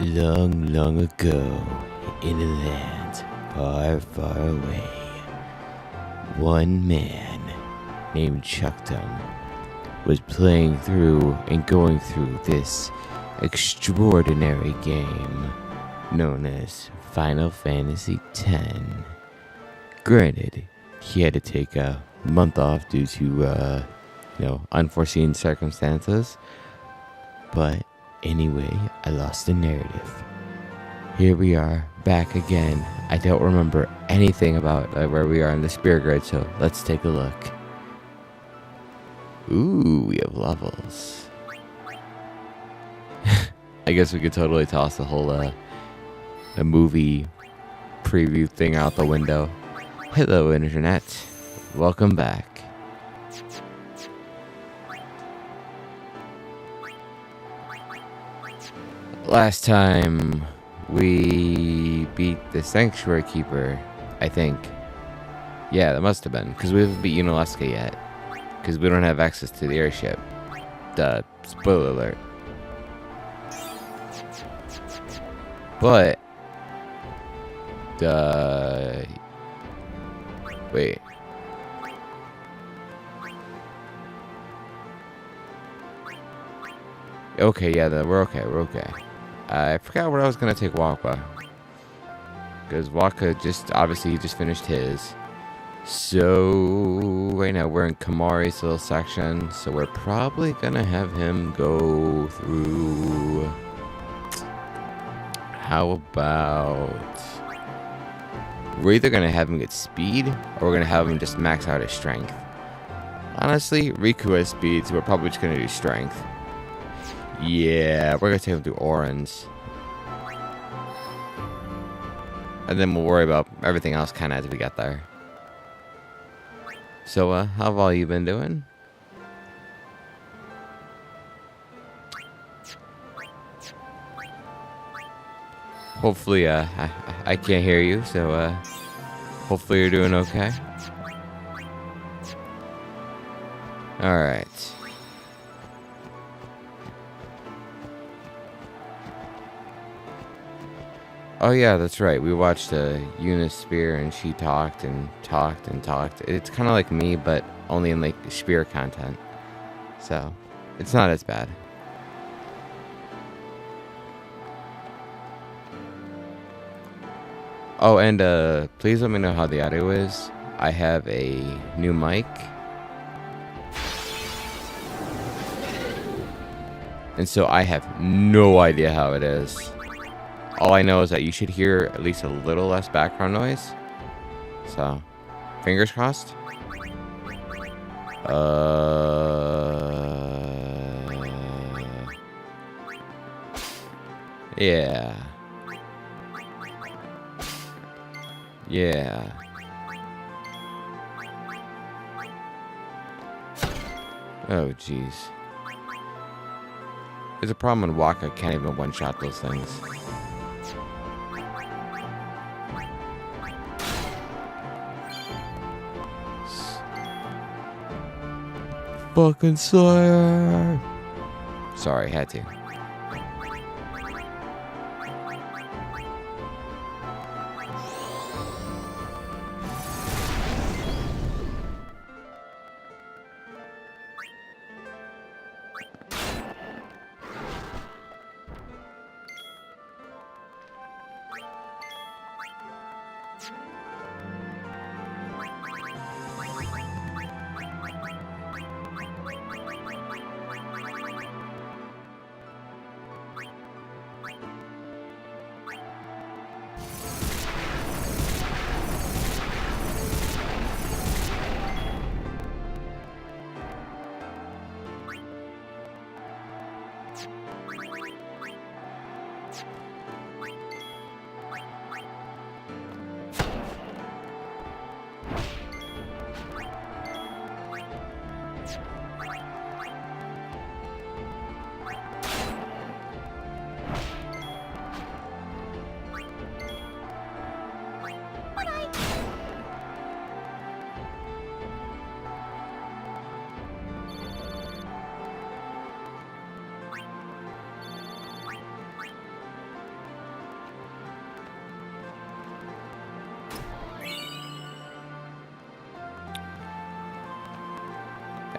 Long, long ago, in a land far, far away, one man named Chucktum was playing through and going through this extraordinary game known as Final Fantasy X. Granted, he had to take a month off due to, unforeseen circumstances, but anyway, I lost the narrative. Here we are, back again. I don't remember anything about where we are in the spirit grid, so let's take a look. Ooh, we have levels. I guess we could totally toss the whole the movie preview thing out the window. Hello, Internet. Welcome back. Last time we beat the Sanctuary Keeper, I think. Yeah, that must have been, because we haven't beat Unalesca yet. Because we don't have access to the airship. Duh, spoiler alert. But, wait. Okay, yeah, we're okay. I forgot where I was gonna take Wakka. Because Wakka obviously just finished his. So, right now we're in Kimahri's little section. So we're probably gonna have him go through. How about. We're either gonna have him get speed, or we're gonna have him just max out his strength. Honestly, Riku has speed, so we're probably just gonna do strength. Yeah, we're gonna take him through Orange. And then we'll worry about everything else kind of as we get there. So, how have all you been doing? Hopefully, I can't hear you, so, hopefully you're doing okay. Alright. Oh yeah, that's right. We watched Eunice Spear, and she talked and talked and talked. It's kind of like me, but only in like Spear content. So, it's not as bad. Oh, and please let me know how the audio is. I have a new mic. And so I have no idea how it is. All I know is that you should hear at least a little less background noise. So, fingers crossed. Yeah. Yeah. Oh, jeez. There's a problem when Wakka can't even one-shot those things. Fucking Slayer. Sorry, had to.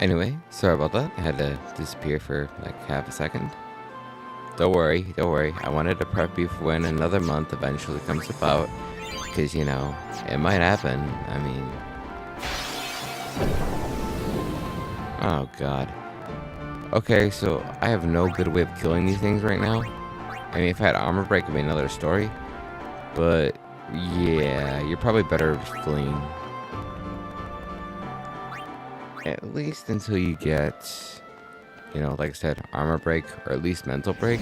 Anyway, sorry about that. I had to disappear for like half a second. Don't worry, don't worry. I wanted to prep you for when another month eventually comes about. Because, you know, it might happen. I mean... Oh, God. Okay, so I have no good way of killing these things right now. I mean, if I had armor break, it'd be another story. But, yeah, you're probably better fleeing. At least until you get, you know, like I said, armor break, or at least mental break.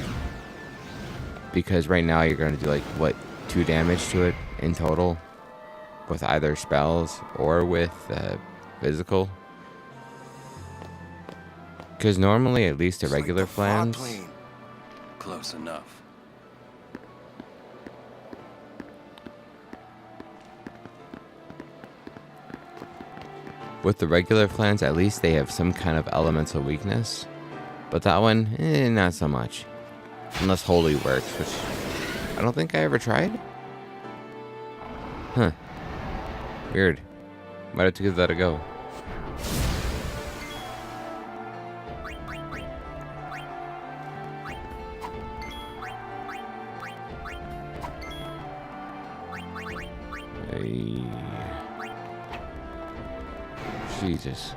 Because right now you're going to do, like, what, 2 damage to it in total? With either spells or with physical. Because normally, at least a regular flans... Close enough. With the regular flans, at least they have some kind of elemental weakness. But that one, not so much. Unless Holy works, which I don't think I ever tried. Huh. Weird. Might have to give that a go. Hey. Jesus.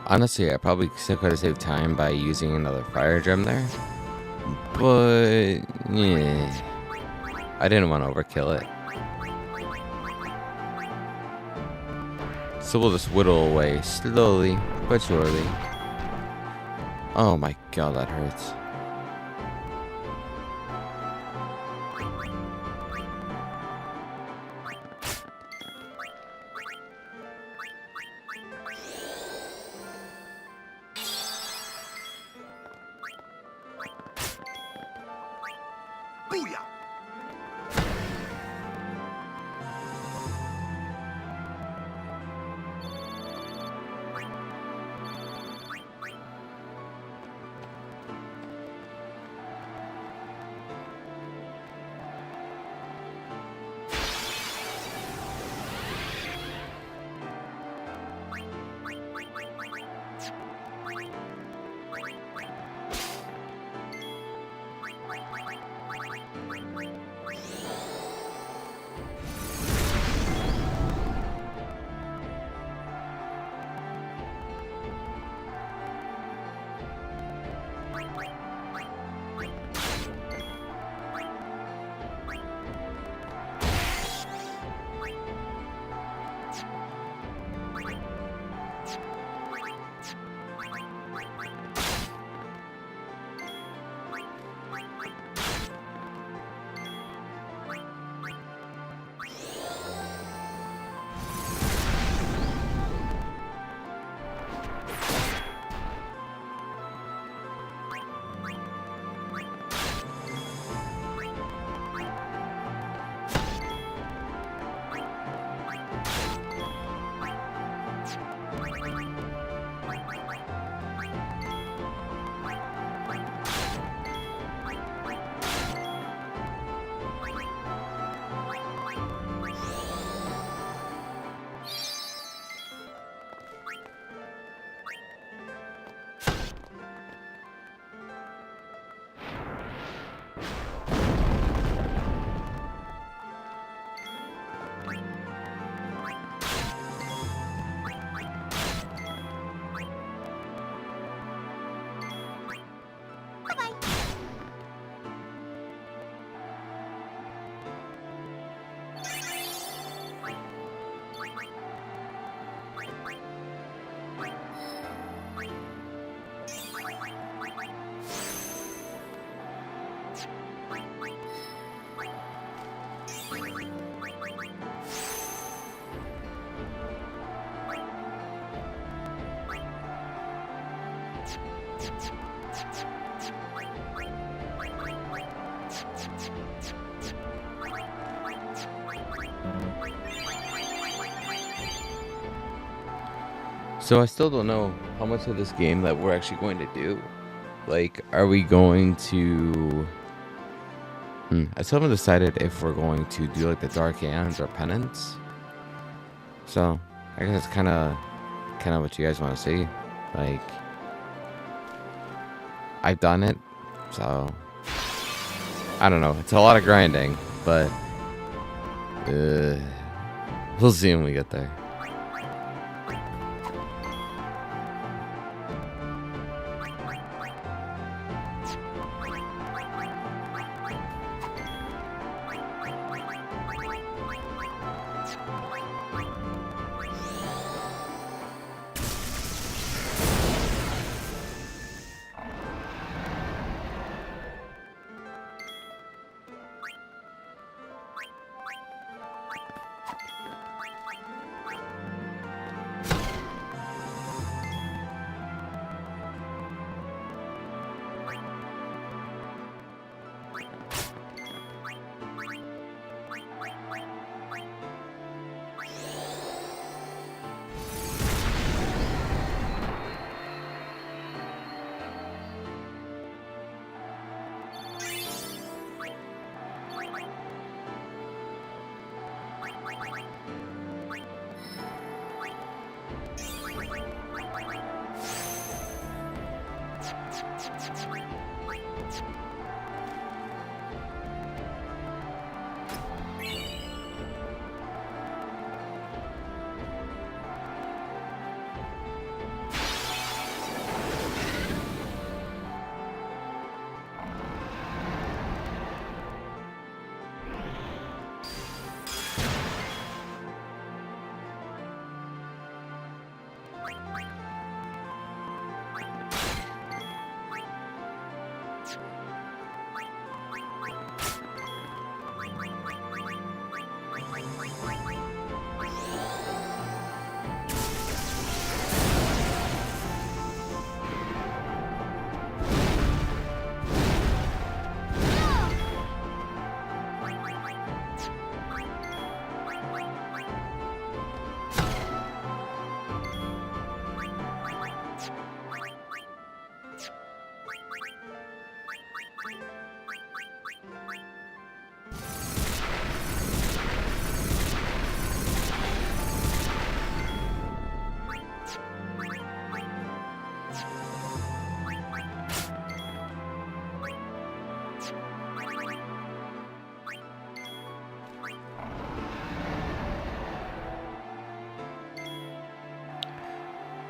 Honestly, I probably still could have saved time by using another fire gem there. But, yeah. I didn't want to overkill it. So we'll just whittle away slowly but surely. Oh my god, that hurts. Booyah! So I still don't know how much of this game that we're actually going to do. Like, are we going to... I still haven't decided if we're going to do like the Dark Hands or Penance. So I guess it's kind of what you guys want to see. Like, I've done it, so I don't know. It's a lot of grinding, but we'll see when we get there.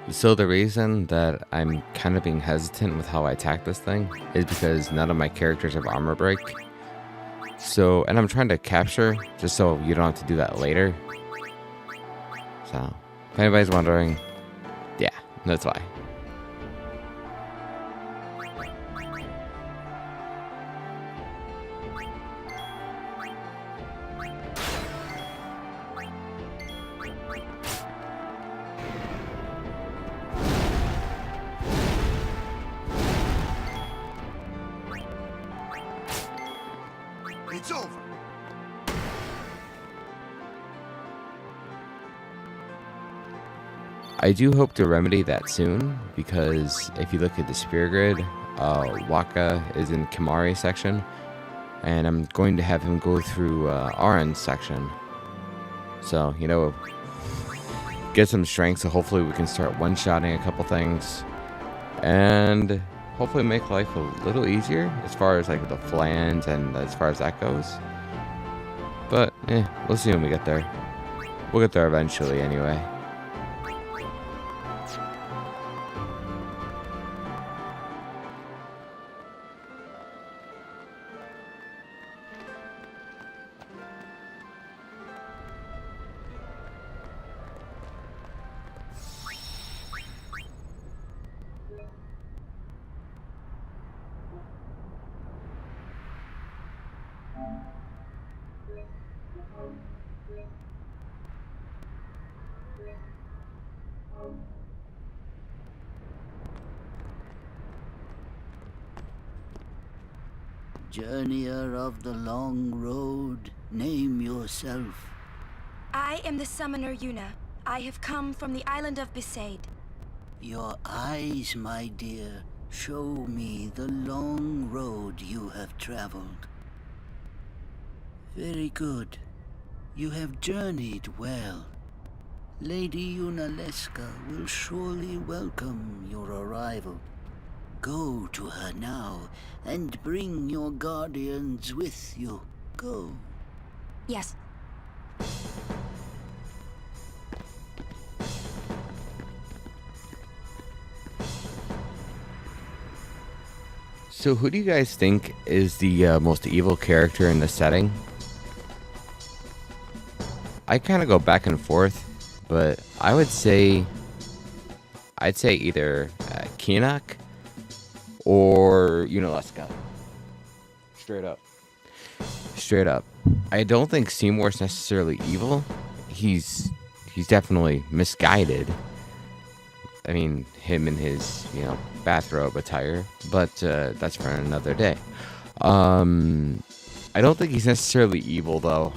So the reason that I'm kind of being hesitant with how I attack this thing is because none of my characters have armor break. So, and I'm trying to capture just so you don't have to do that later. So, if anybody's wondering, yeah, that's why. It's over. I do hope to remedy that soon, because if you look at the spear grid, Waka is in Kimari section, and I'm going to have him go through Arin section. So, you know, get some strength, so hopefully we can start one-shotting a couple things, and hopefully make life a little easier as far as like the flans and as far as that goes. But, we'll see when we get there. We'll get there eventually anyway. Journeyer of the long road, name yourself. I am the summoner Yuna. I have come from the island of Besaid. Your eyes, my dear, show me the long road you have traveled. Very good. You have journeyed well. Lady Yunalesca will surely welcome your arrival. Go to her now, and bring your guardians with you. Go. Yes. So who do you guys think is the most evil character in the setting? I kind of go back and forth, but I'd say either Kinak or Yunalesca. Straight up. I don't think Seymour's necessarily evil. He's definitely misguided. I mean, him in his, bathrobe attire, but that's for another day. I don't think he's necessarily evil, though.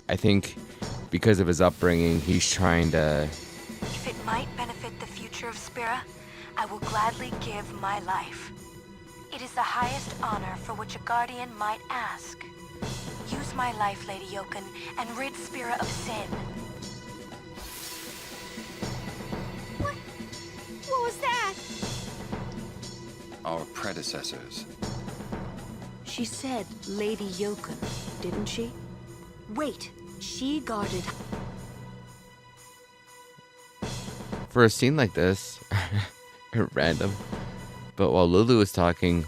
I think because of his upbringing, he's trying to... If it might benefit the future of Spira, I will gladly give my life. It is the highest honor for which a guardian might ask. Use my life, Lady Yoken, and rid Spira of sin. What was that? Our predecessors. She said Lady Yoken, didn't she? Wait, she guarded... For a scene like this, random, but while Lulu is talking,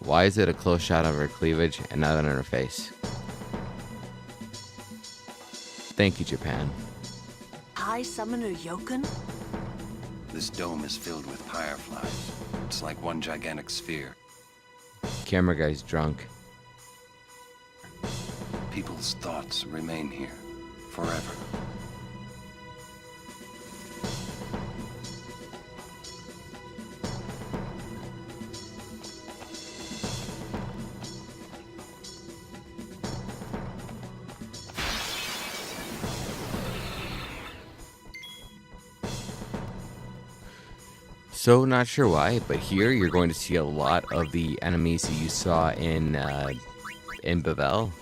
why is it a close shot of her cleavage and not on her face? Thank you, Japan. High Summoner Yoken? This dome is filled with fireflies. It's like one gigantic sphere. Camera guy's drunk. People's thoughts remain here forever. So not sure why, but here you're going to see a lot of the enemies that you saw in Bevelle.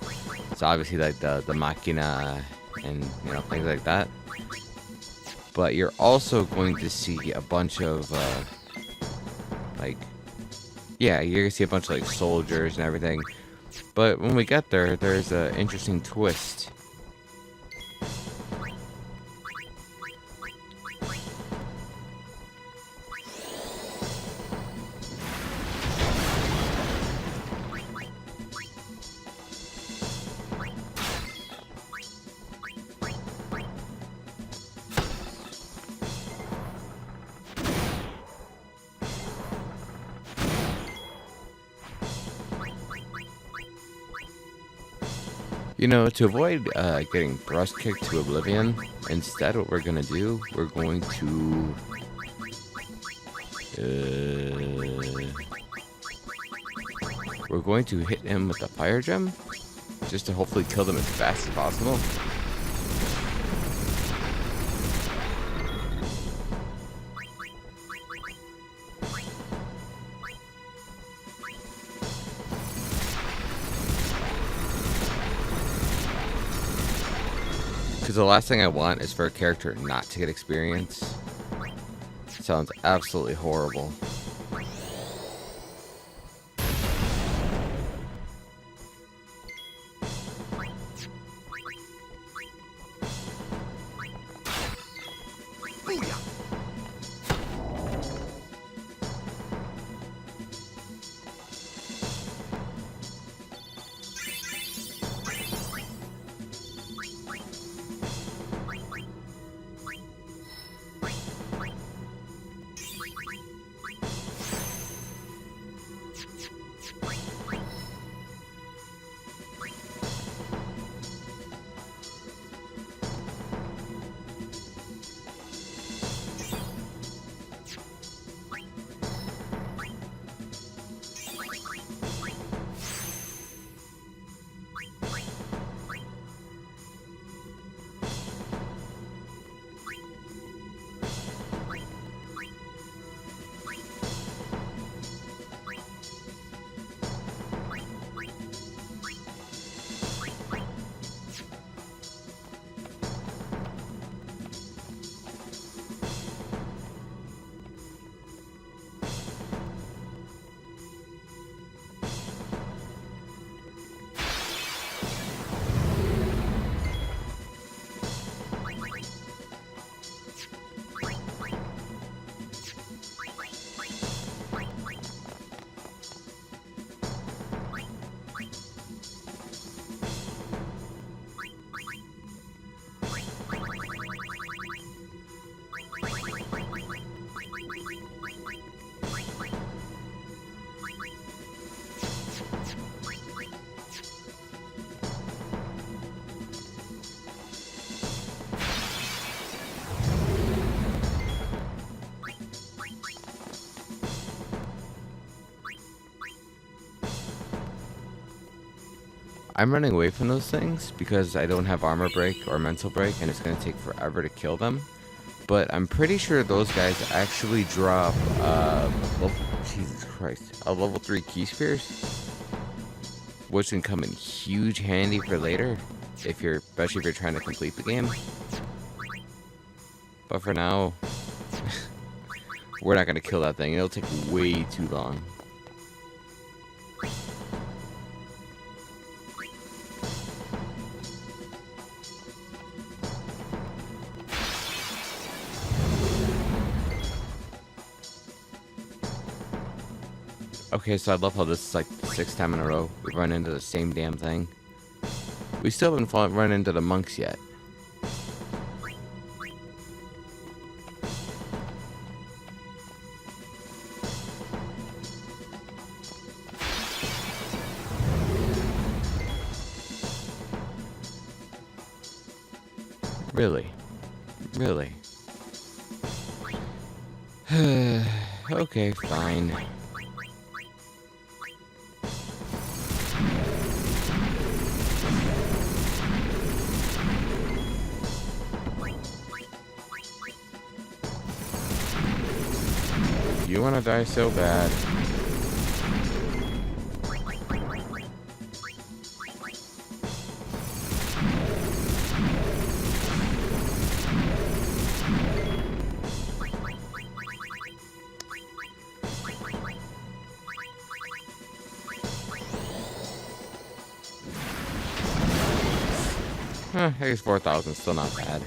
So obviously like the Machina and things like that. But you're also going to see a bunch of you're gonna see a bunch of soldiers and everything. But when we get there, there's an interesting twist. To avoid getting thrust kicked to oblivion, instead what we're going to do, we're going to hit him with the fire gem, just to hopefully kill them as fast as possible. Because the last thing I want is for a character not to get experience. Sounds absolutely horrible. I'm running away from those things because I don't have armor break or mental break, and it's going to take forever to kill them. But I'm pretty sure those guys actually drop, Jesus Christ, a level 3 key spheres, which can come in huge handy for later, especially if you're trying to complete the game. But for now, we're not going to kill that thing. It'll take way too long. Okay, so I love how this is like the 6th time in a row we've run into the same damn thing. We still haven't run into the monks yet. Really? Really? Okay, fine. You want to die so bad. I guess 4,000 still not bad.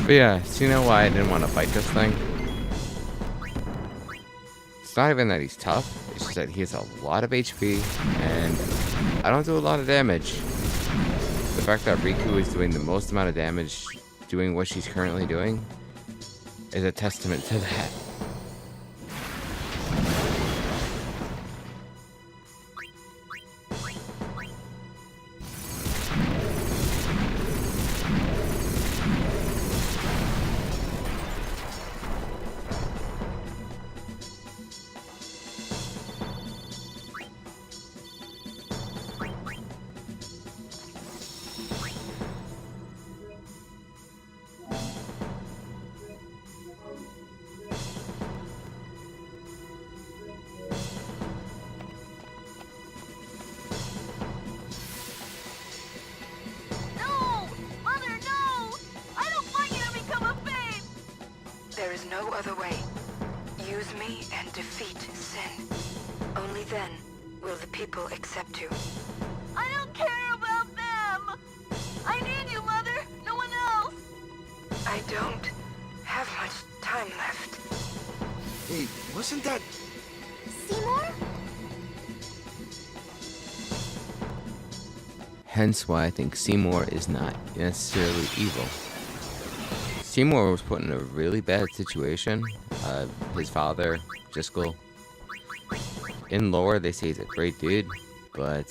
But yeah, so you know why I didn't want to fight this thing? It's not even that he's tough, it's just that he has a lot of HP, and I don't do a lot of damage. The fact that Riku is doing the most amount of damage doing what she's currently doing is a testament to that. There is no other way. Use me and defeat sin. Only then will the people accept you. I don't care about them! I need you, Mother! No one else! I don't have much time left. Hey, wasn't that... Seymour? Hence why I think Seymour is not necessarily evil. Seymour was put in a really bad situation. His father, Jyscal, in lore they say he's a great dude, but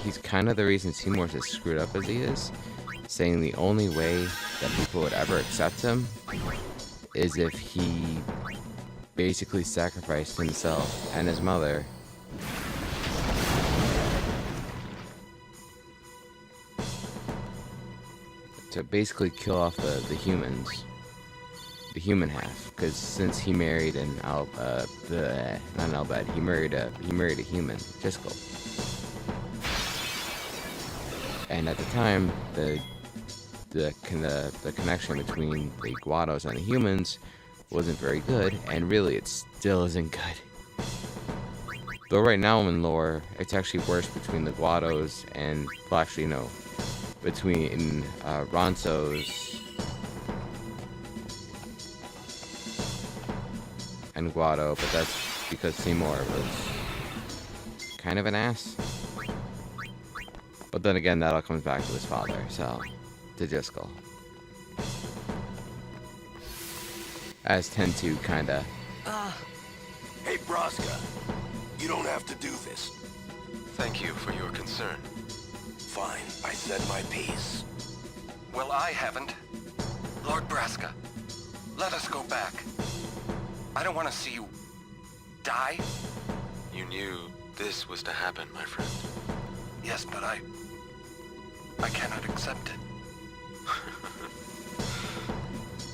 he's kind of the reason Seymour's as screwed up as he is, saying the only way that people would ever accept him is if he basically sacrificed himself and his mother to basically kill off the humans, the human half, because since he married not an Albed, he married a human, Jiskel. And at the time, the connection between the Guados and the humans wasn't very good, and really it still isn't good. Though right now in lore, it's actually worse between the Guados and, well, actually no, between Ronsos and Guado, but that's because Seymour was kind of an ass. But then again, that all comes back to his father, so, to Jiskel. As tend to kinda. Hey, Braska. You don't have to do this. Thank you for your concern. Fine, I said my piece. Well, I haven't. Lord Braska, let us go back. I don't want to see you die. You knew this was to happen, my friend. Yes, but I cannot accept it.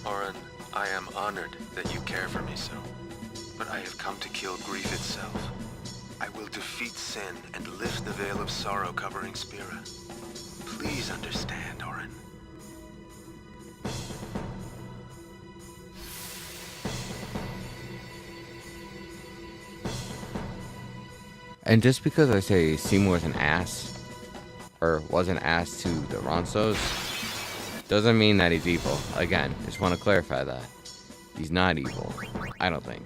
Orin, I am honored that you care for me so. But I have come to kill grief itself. I will defeat sin and lift the veil of sorrow covering Spira. Please understand, Orin. And just because I say Seymour's an ass, or was an ass to the Ronsos, doesn't mean that he's evil. Again, just want to clarify that. He's not evil, I don't think.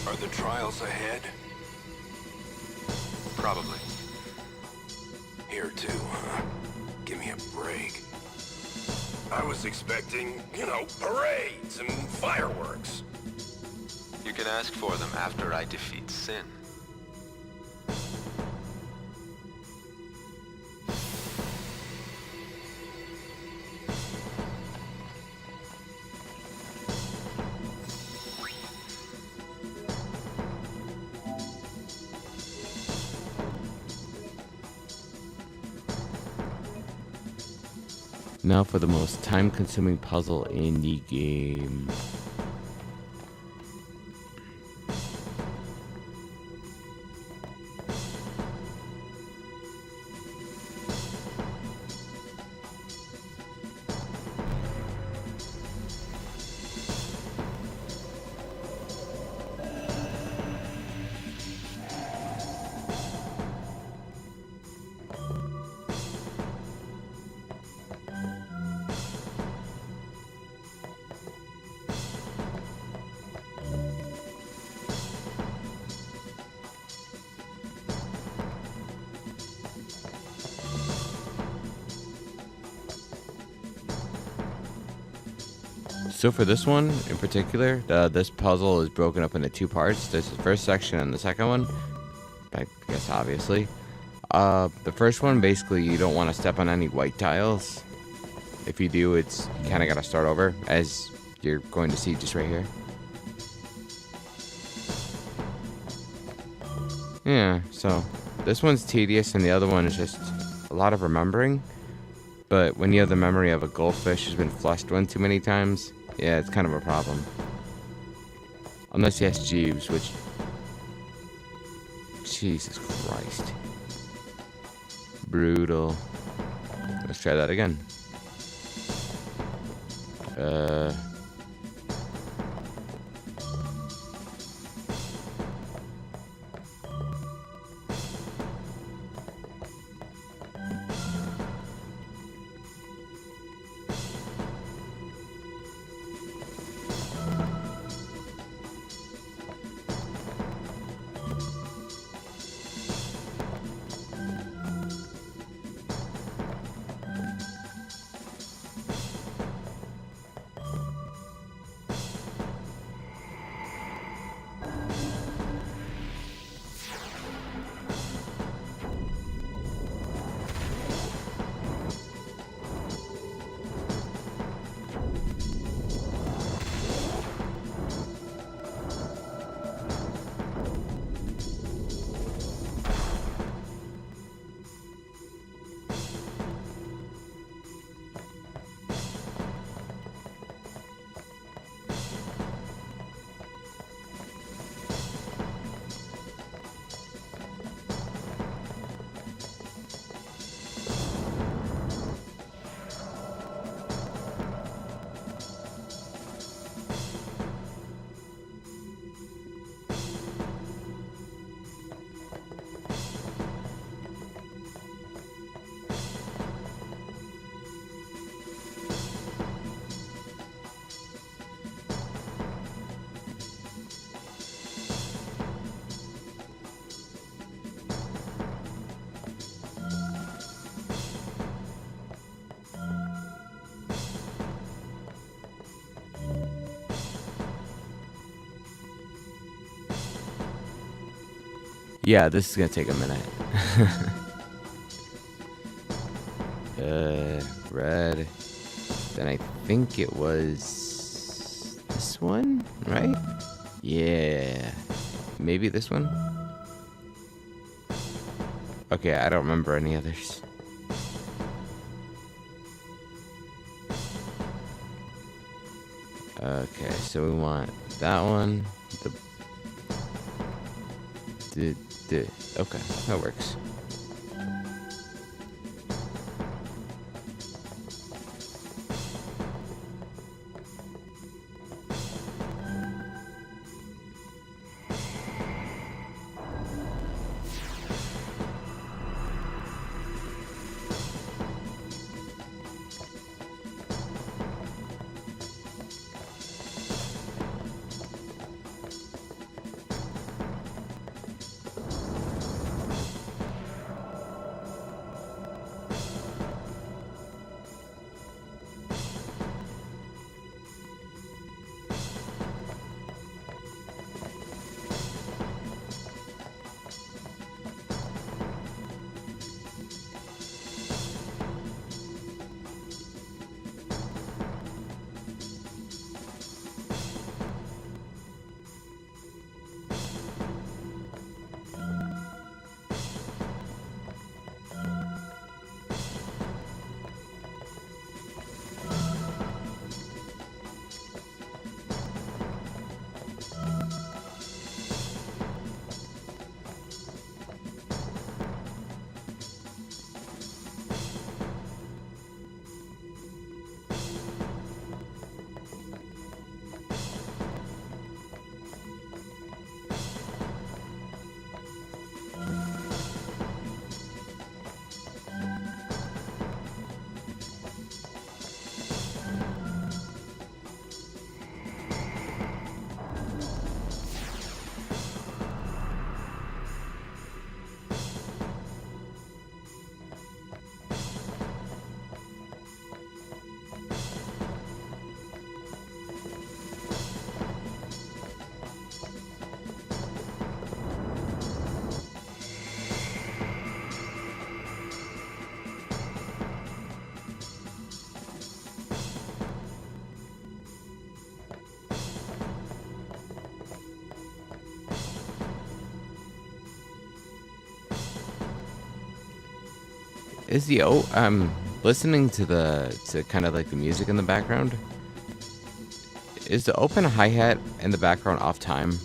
Are the trials ahead? Probably. Here too, huh? Give me a break. I was expecting, parades and fireworks. You can ask for them after I defeat sin. Now for the most time-consuming puzzle in the game. So for this one in particular, this puzzle is broken up into two parts. There's the first section and the second one. I guess obviously. The first one, basically, you don't want to step on any white tiles. If you do, you kind of got to start over, as you're going to see just right here. Yeah, so this one's tedious, and the other one is just a lot of remembering. But when you have the memory of a goldfish who's been flushed one too many times, yeah, it's kind of a problem. Unless you ask Jeeves, which... Jesus Christ. Brutal. Let's try that again. Yeah, this is gonna take a minute. Red. Then I think it was this one, right? Yeah. Maybe this one? Okay, I don't remember any others. Okay, so we want that one. Okay, that works. Is the listening to kind of like the music in the background? Is the open hi-hat in the background off time?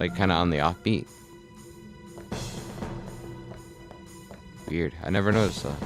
Like kind of on the offbeat? Weird. I never noticed that.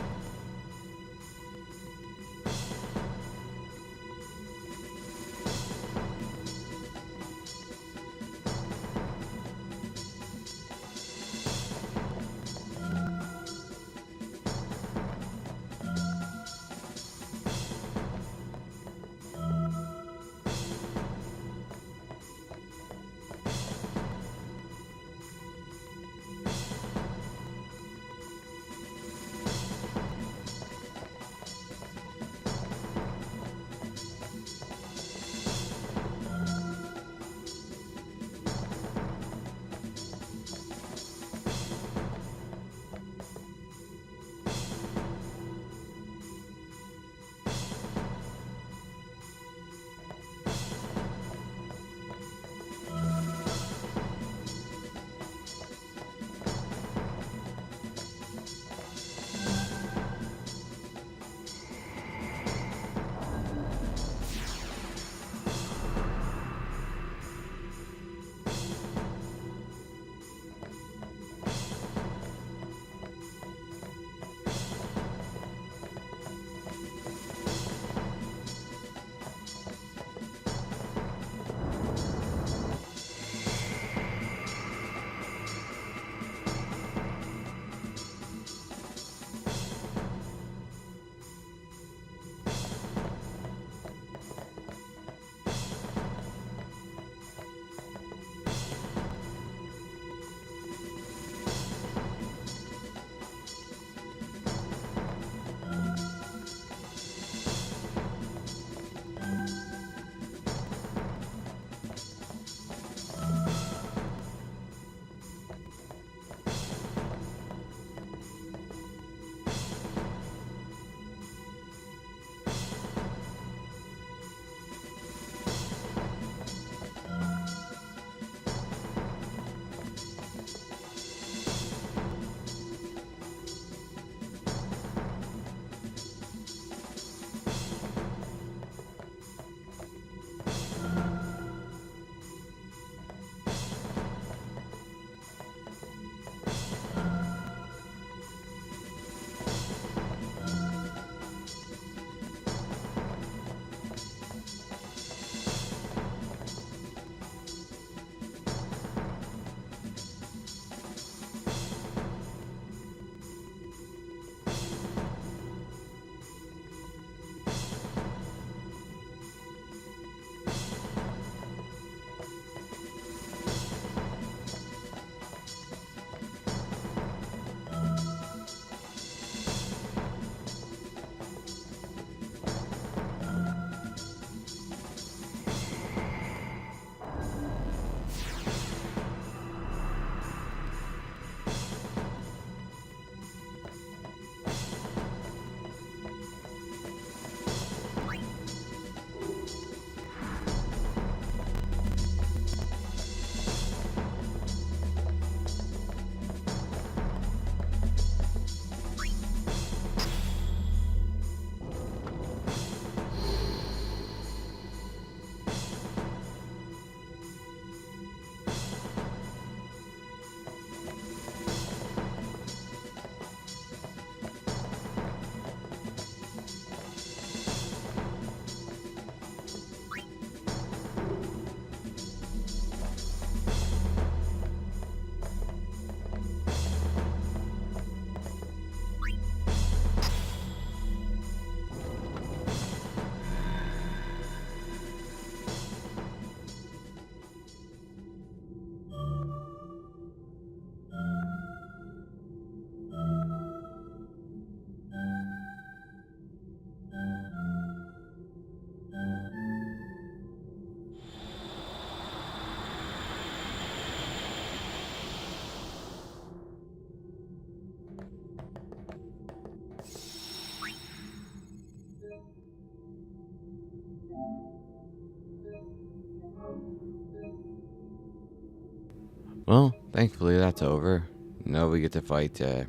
Well, thankfully that's over. Now we get to fight the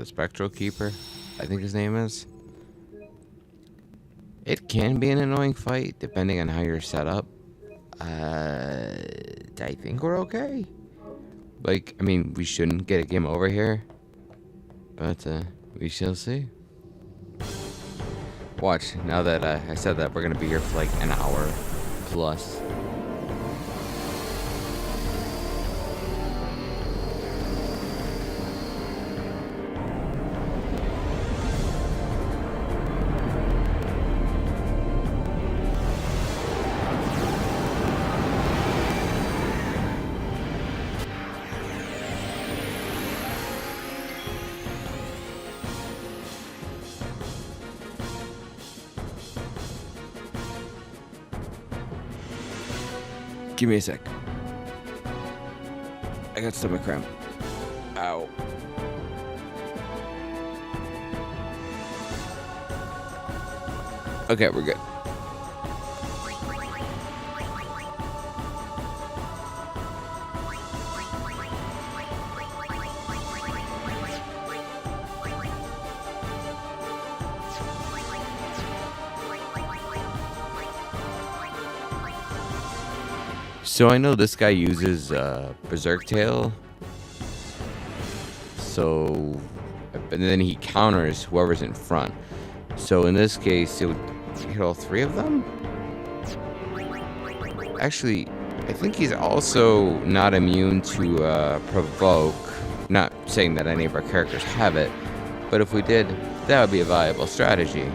Spectral Keeper, I think his name is. It can be an annoying fight depending on how you're set up. I think we're okay. Like, I mean, we shouldn't get a game over here, but we shall see. Watch, now that I said that we're gonna be here for like an hour plus. Give me a sec. I got stomach cramp. Ow. Okay, we're good. So I know this guy uses Berserk Tail. So, and then he counters whoever's in front. So in this case, it would hit all three of them? Actually, I think he's also not immune to Provoke. Not saying that any of our characters have it, but if we did, that would be a viable strategy.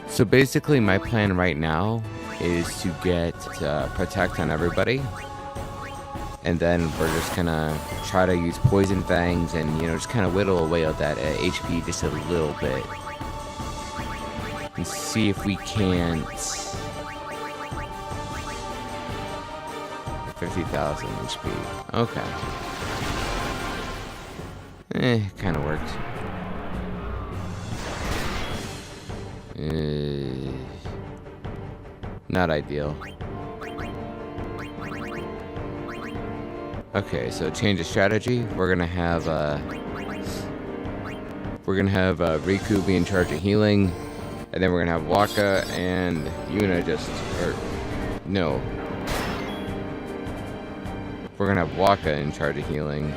So basically my plan right now is to get Protect on everybody. And then we're just gonna try to use Poison Fangs and, you know, just kind of whittle away at that HP just a little bit. And see if we can't... 50,000 HP. Okay. Kind of worked. Not ideal. Okay, so change of strategy. We're gonna have Riku be in charge of healing, and then we're gonna have Wakka and Yuna we're gonna have Wakka in charge of healing,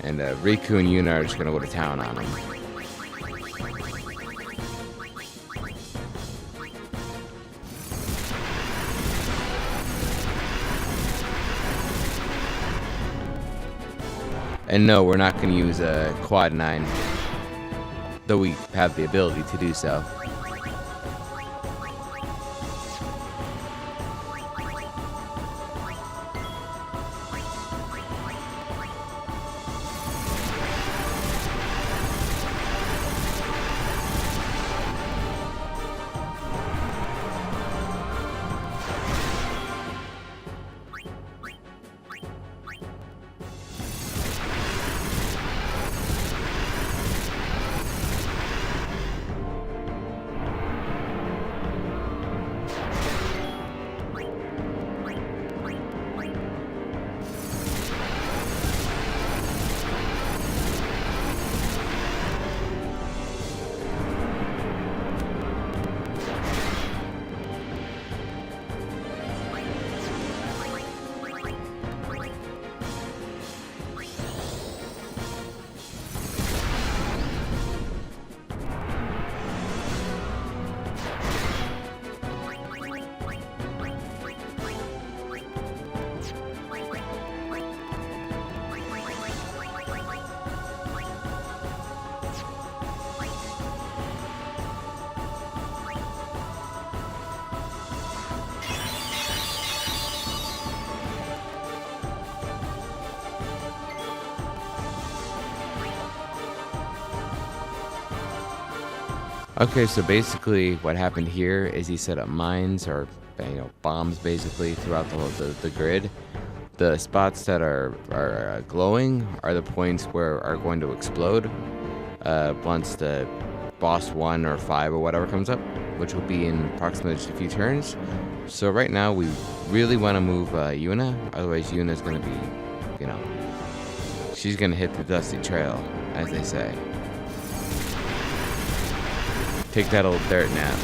and Riku and Yuna are just gonna go to town on him. And no, we're not going to use a Quad 9, though we have the ability to do so. Okay, so basically what happened here is he set up mines or bombs basically throughout the grid. The spots that are glowing are the points where are going to explode once the boss 1 or 5 or whatever comes up, which will be in approximately just a few turns. So right now we really want to move Yuna, otherwise Yuna's going to be, she's going to hit the dusty trail, as they say. Take that old dirt nap.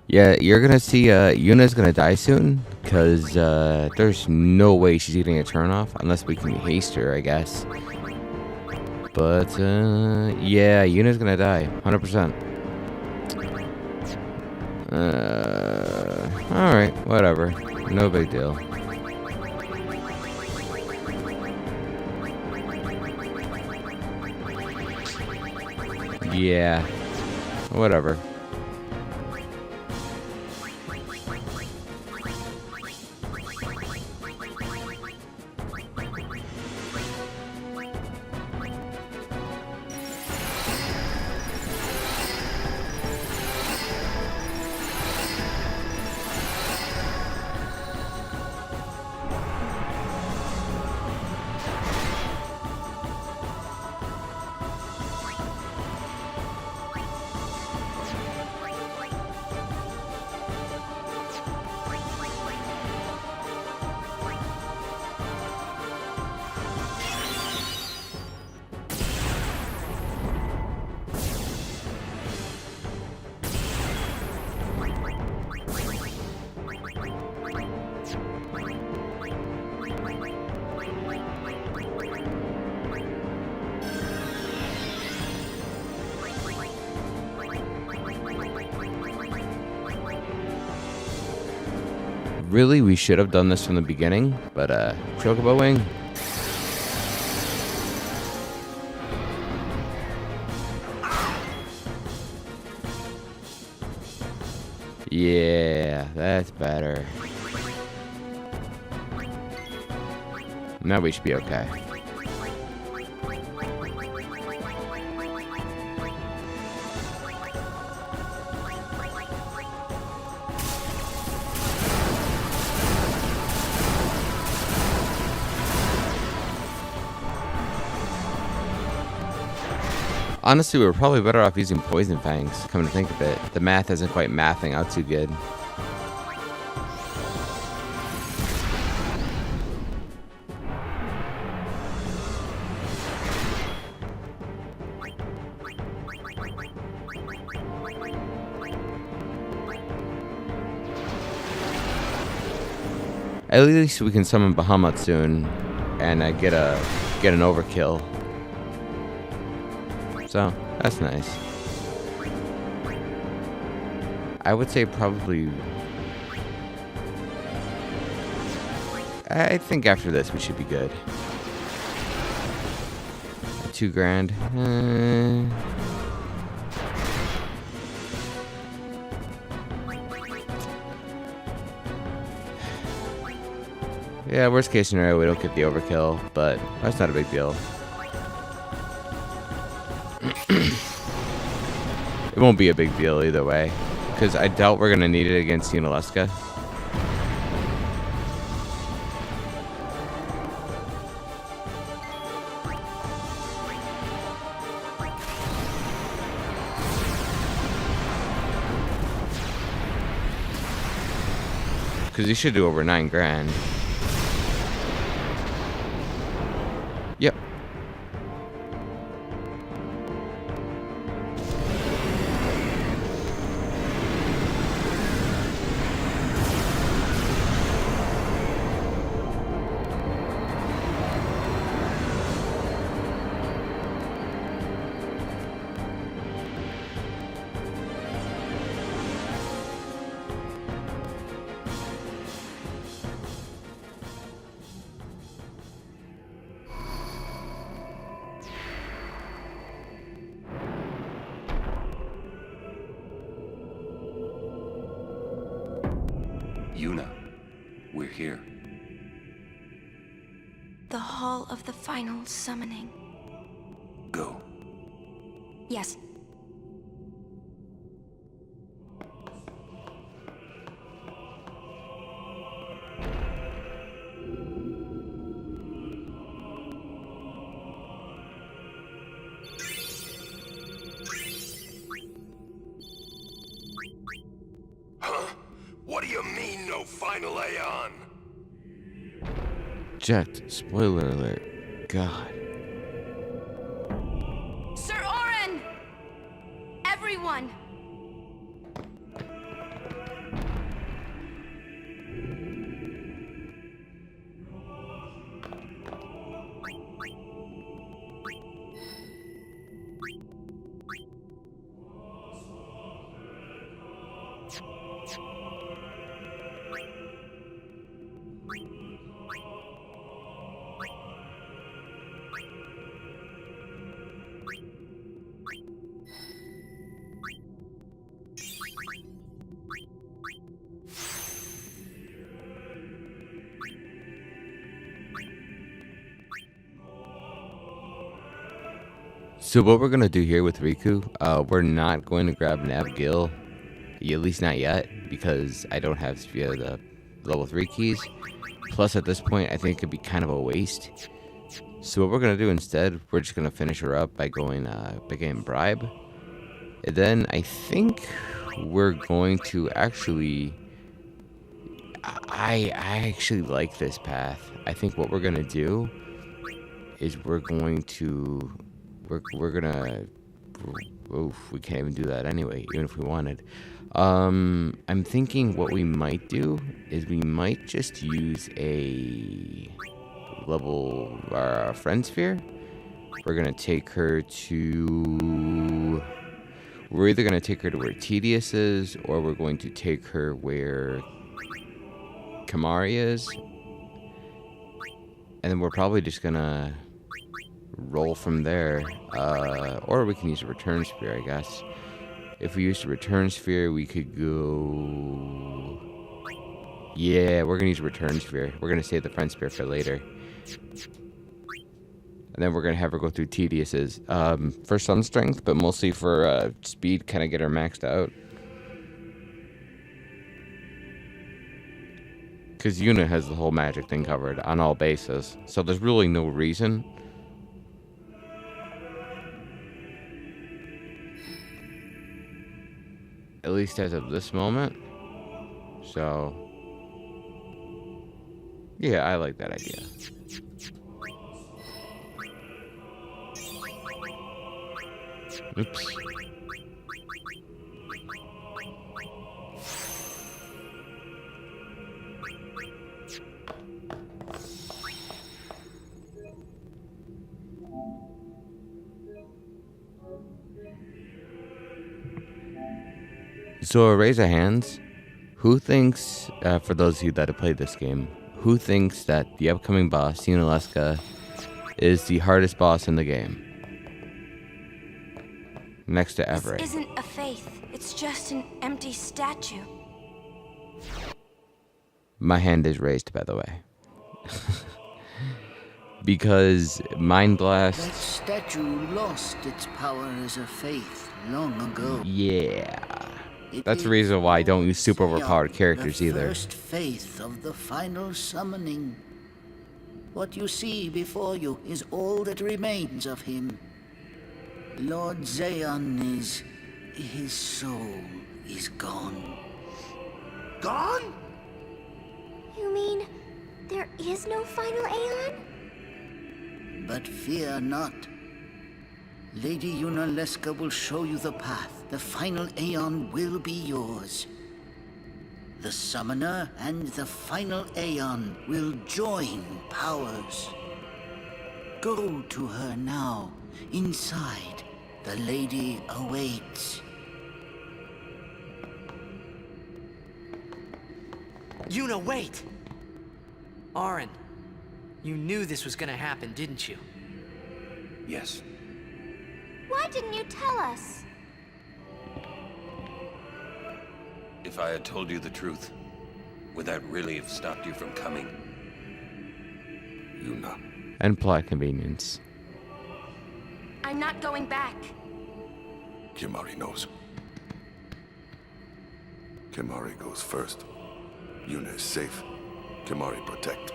Yeah, you're gonna see Yuna's gonna die soon, because there's no way she's getting a turn off, unless we can haste her, I guess. But, yeah, Yuna's gonna die, 100%. Alright, whatever. No big deal. Yeah. Whatever. Really, we should have done this from the beginning, but Chocobo Wing. Yeah, that's better. Now we should be okay. Honestly, we were probably better off using Poison Fangs, come to think of it. The math isn't quite mathing out too good. At least we can summon Bahamut soon, and get an overkill. So, that's nice. I would say probably... I think after this we should be good. $2,000. Yeah, worst case scenario, we don't get the overkill, but that's not a big deal. It won't be a big deal either way, because I doubt we're going to need it against Yunalesca. Because he should do over $9,000. Yep. Yuna, we're here. The Hall of the Final Summoning. Go. Yes. What do you mean, no final Aeon? Jet, spoiler alert. God. Sir Orin! Everyone! So what we're gonna do here with Riku, we're not going to grab Navgil, at least not yet, because I don't have the level 3 keys. Plus, at this point, I think it could be kind of a waste. So what we're gonna do instead, we're just gonna finish her up by getting Bribe. And then I think we're going to actually. I actually like this path. I think what we're gonna do is we're gonna. Oof, we can't even do that anyway, even if we wanted. I'm thinking what we might do is we might just use a level friend sphere. We're gonna take her to. We're either gonna take her to where Tedious is, or we're going to take her where Kimahri is, and then we're probably just gonna roll from there. Or we can use a return sphere, I guess. If we use a return sphere, we could go. Yeah, we're gonna use a return sphere. We're gonna save the friend sphere for later. And then we're gonna have her go through Tedious's for some strength, but mostly for speed, kind of get her maxed out. Because Yuna has the whole magic thing covered on all bases, so there's really no reason. At least as of this moment. So, yeah, I like that idea. Oops. So, a raise of hands. Who thinks, for those of you that have played this game, who thinks that the upcoming boss, Yunalesca, is the hardest boss in the game? Next to Everett. This isn't a faith. It's just an empty statue. My hand is raised, by the way. Because Mind Blast. That statue lost its power as a faith long ago. Yeah. That's the reason why I don't use super overpowered characters either. The first faith of the final summoning. What you see before you is all that remains of him. Lord Zayon is... his soul is gone. Gone? You mean there is no final Aeon? But fear not. Lady Yunalesca will show you the path. The final Aeon will be yours. The Summoner and the final Aeon will join powers. Go to her now. Inside, the lady awaits. Yuna, wait! Auron, you knew this was gonna happen, didn't you? Yes. Why didn't you tell us? If I had told you the truth, would that really have stopped you from coming? Yuna. And plot convenience. I'm not going back. Kimahri knows. Kimahri goes first. Yuna is safe. Kimahri protect.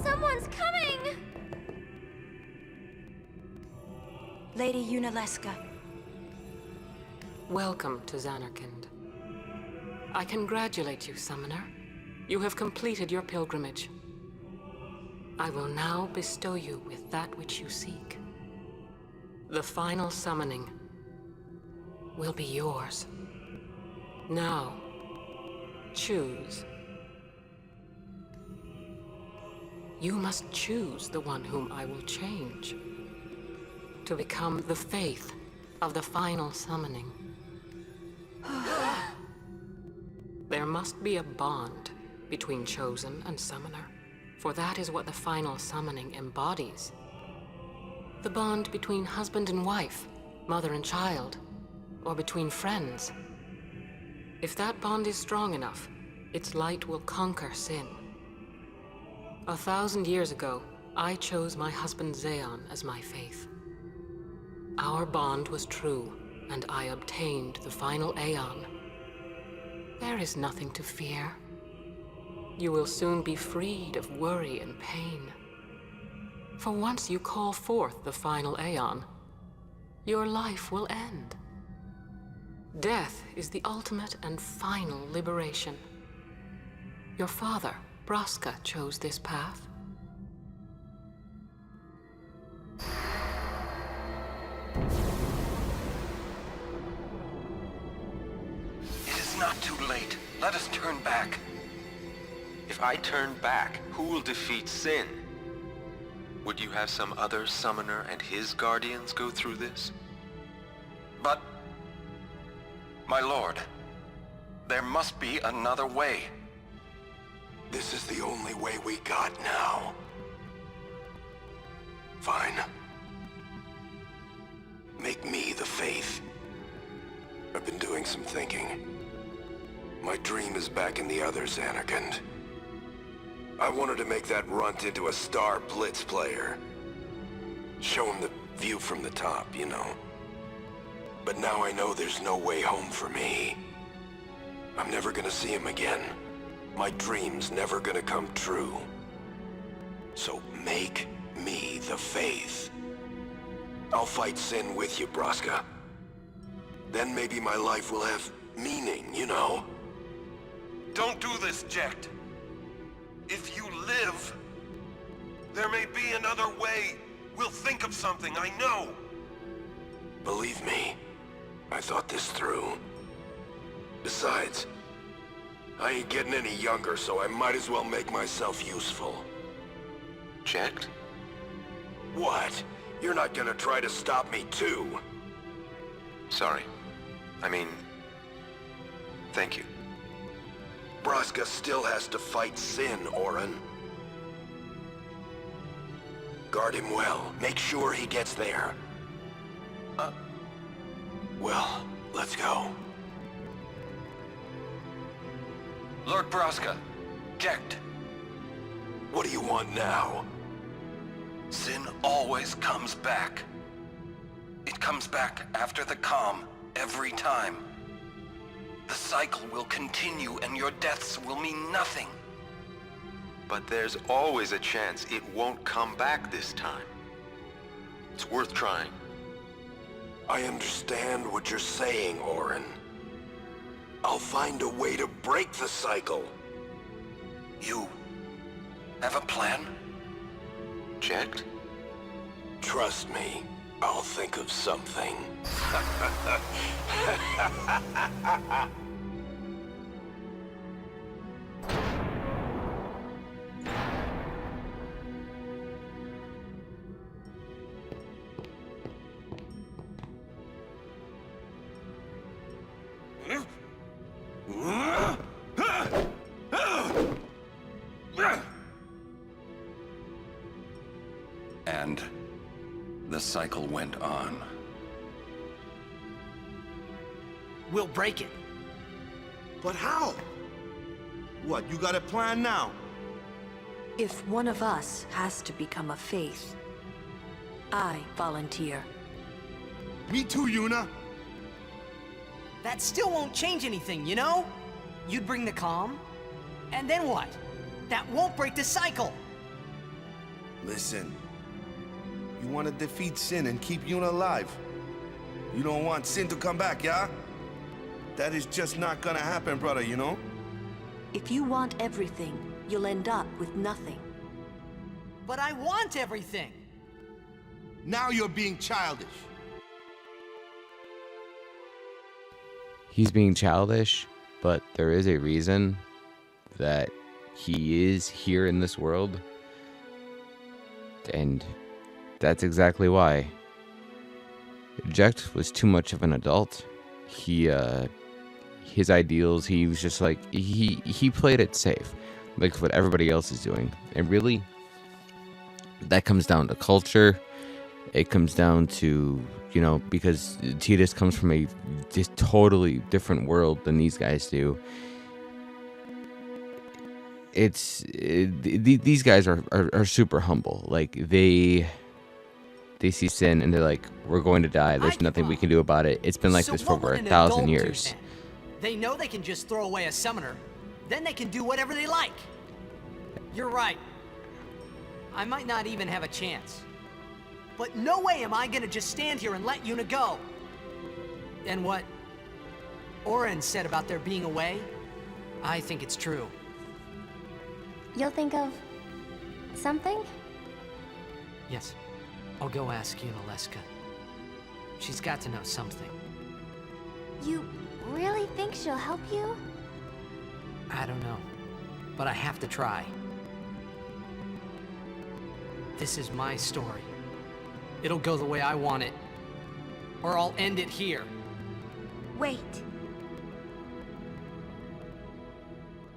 Someone's coming! Lady Yunalesca. Welcome to Zanarkand. I congratulate you, Summoner. You have completed your pilgrimage. I will now bestow you with that which you seek. The final summoning will be yours. Now, choose. You must choose the one whom I will change to become the faith of the final summoning. There must be a bond between Chosen and Summoner, for that is what the final summoning embodies. The bond between husband and wife, mother and child, or between friends. If that bond is strong enough, its light will conquer sin. 1,000 years ago, I chose my husband Zeon as my faith. Our bond was true, and I obtained the final Aeon. There is nothing to fear. You will soon be freed of worry and pain. For once you call forth the final Aeon, your life will end. Death is the ultimate and final liberation. Your father, Braska, chose this path. It is not too late. Let us turn back. If I turn back, who will defeat Sin? Would you have some other summoner and his guardians go through this? But, my lord, there must be another way. This is the only way we got now. Fine. Make me the Faith. I've been doing some thinking. My dream is back in the other Zanarkand. I wanted to make that runt into a star blitz player. Show him the view from the top, you know. But now I know there's no way home for me. I'm never gonna see him again. My dream's never gonna come true. So make me the Faith. I'll fight Sin with you, Braska. Then maybe my life will have meaning, you know? Don't do this, Jecht. If you live, there may be another way. We'll think of something, I know. Believe me, I thought this through. Besides, I ain't getting any younger, so I might as well make myself useful. Jecht? What? You're not gonna try to stop me too? Sorry. I mean, thank you. Braska still has to fight Sin, Orin. Guard him well. Make sure he gets there. Well, let's go. Lord Braska, Jecht. What do you want now? Sin always comes back. It comes back after the calm, every time. The cycle will continue and your deaths will mean nothing. But there's always a chance it won't come back this time. It's worth trying. I understand what you're saying, Orin. I'll find a way to break the cycle. You have a plan? Jecht? Trust me, I'll think of something. And the cycle went on. We'll break it. But how? What, you got a plan now? If one of us has to become a Faith, I volunteer. Me too, Yuna. That still won't change anything, you know? You'd bring the calm, and then what? That won't break the cycle! Listen. You want to defeat Sin and keep Yuna alive. You don't want Sin to come back, yeah? That is just not gonna happen, brother, you know? If you want everything, you'll end up with nothing. But I want everything! Now you're being childish. He's being childish, but there is a reason that he is here in this world. And that's exactly why. Jecht was too much of an adult. His ideals, he was just like, he played it safe, like what everybody else is doing. And really, that comes down to culture it comes down to, you know, because Tidus comes from a just totally different world than these guys do. These guys are super humble. Like they see Sin and they're like, we're going to die. There's nothing we can do about it. It's been like this for over 1,000 years. They know they can just throw away a summoner. Then they can do whatever they like. You're right. I might not even have a chance. But no way am I gonna just stand here and let Yuna go. And what Auron said about there being a way, I think it's true. You'll think of something? Yes. I'll go ask Yunalesca. She's got to know something. You really think she'll help you? I don't know. But I have to try. This is my story. It'll go the way I want it. Or I'll end it here. Wait.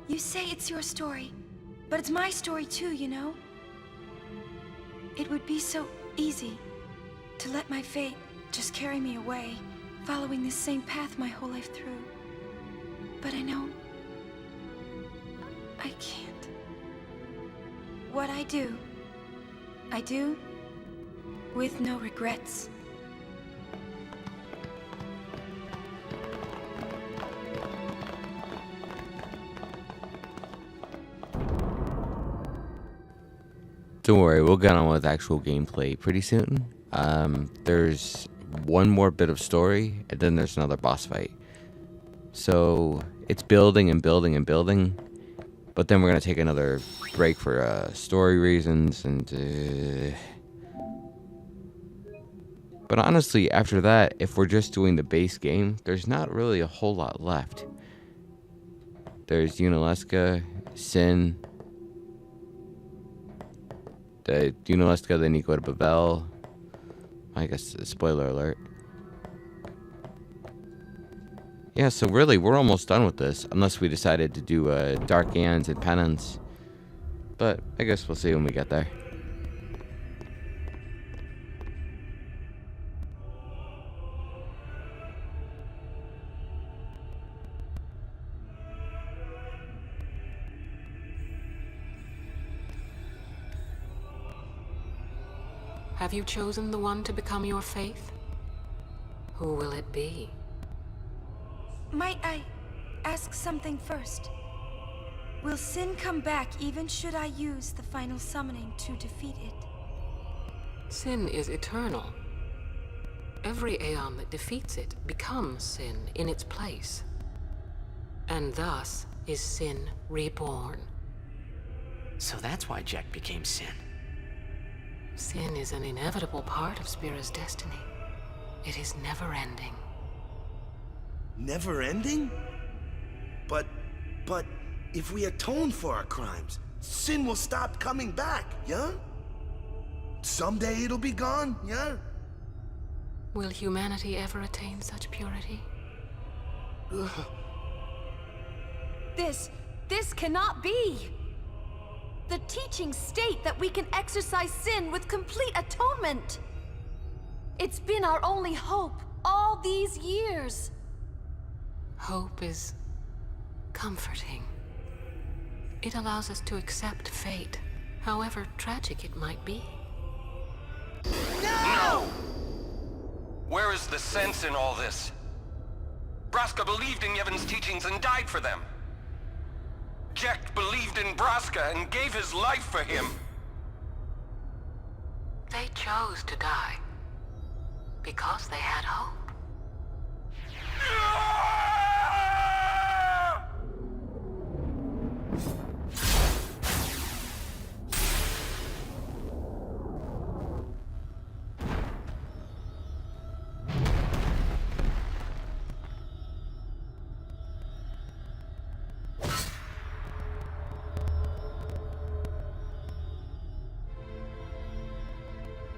You say it's your story, but it's my story too, you know? It would be so easy to let my fate just carry me away, following this same path my whole life through. But I know I can't. What I do with no regrets. Don't worry, we'll get on with actual gameplay pretty soon. There's one more bit of story, and then there's another boss fight. So it's building and building and building, but then we're gonna take another break for story reasons, and but honestly, after that, if we're just doing the base game, there's not really a whole lot left. There's Yunalesca, Sin. The Yunalesca, then you go to Bevelle. I guess, spoiler alert. Yeah, so really, we're almost done with this, unless we decided to do Dark Aeons and Penance. But I guess we'll see when we get there. Have you chosen the one to become your faith? Who will it be? Might I ask something first? Will Sin come back even should I use the final summoning to defeat it? Sin is eternal. Every Aeon that defeats it becomes Sin in its place. And thus is Sin reborn. So that's why Jecht became Sin. Sin is an inevitable part of Spira's destiny. It is never-ending. Never-ending? But if we atone for our crimes, Sin will stop coming back, yeah? Someday it'll be gone, yeah? Will humanity ever attain such purity? This cannot be! The teachings state that we can exercise sin with complete atonement! It's been our only hope all these years! Hope is comforting. It allows us to accept fate, however tragic it might be. No! Where is the sense in all this? Braska believed in Yevon's teachings and died for them. Jecht believed in Braska and gave his life for him. They chose to die because they had hope.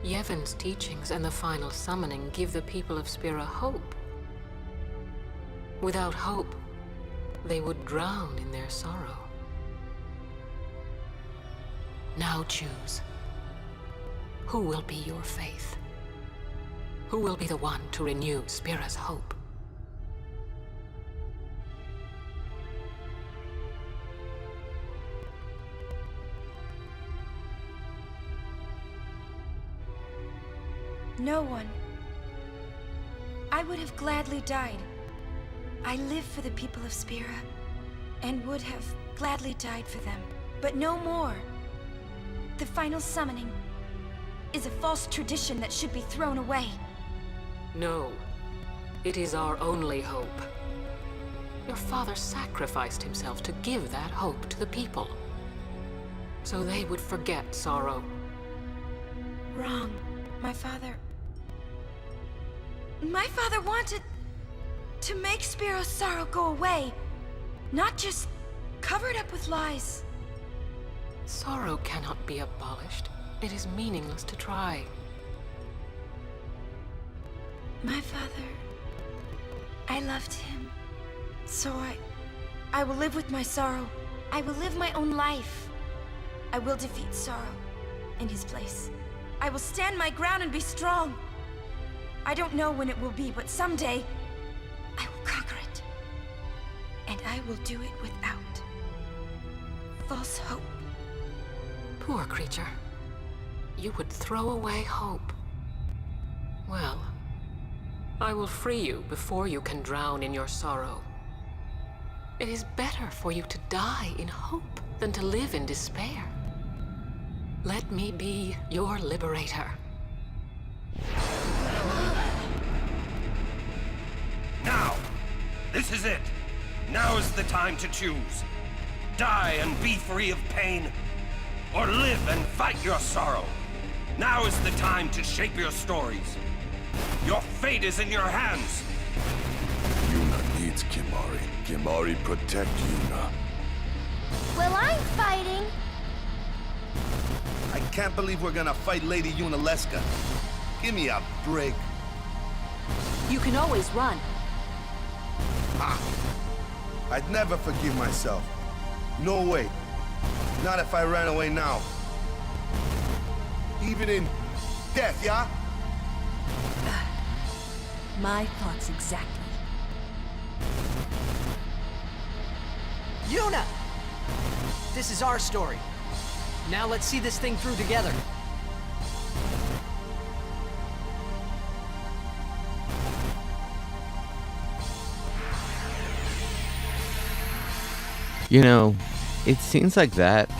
Yevon's teachings and the final summoning give the people of Spira hope. Without hope, they would drown in their sorrow. Now choose. Who will be your faith? Who will be the one to renew Spira's hope? No one. I would have gladly died. I live for the people of Spira, and would have gladly died for them, but no more. The final summoning is a false tradition that should be thrown away. No. It is our only hope. Your father sacrificed himself to give that hope to the people, so they would forget sorrow. Wrong. My father wanted to make Spiro's sorrow go away, not just covered up with lies. Sorrow cannot be abolished. It is meaningless to try. My father, I loved him. So I will live with my sorrow. I will live my own life. I will defeat sorrow in his place. I will stand my ground and be strong. I don't know when it will be, but someday I will conquer it. And I will do it without false hope. Poor creature. You would throw away hope. Well, I will free you before you can drown in your sorrow. It is better for you to die in hope than to live in despair. Let me be your liberator. Now! This is it! Now is the time to choose. Die and be free of pain, or live and fight your sorrow. Now is the time to shape your stories. Your fate is in your hands. Yuna needs Kimahri. Kimahri protect Yuna. Well, I'm fighting. I can't believe we're gonna fight Lady Yunalesca. Give me a break. You can always run. I'd never forgive myself. No way. Not if I ran away now. Even in death, yeah? My thoughts exactly. Yuna! This is our story. Now let's see this thing through together. You know, it seems like that,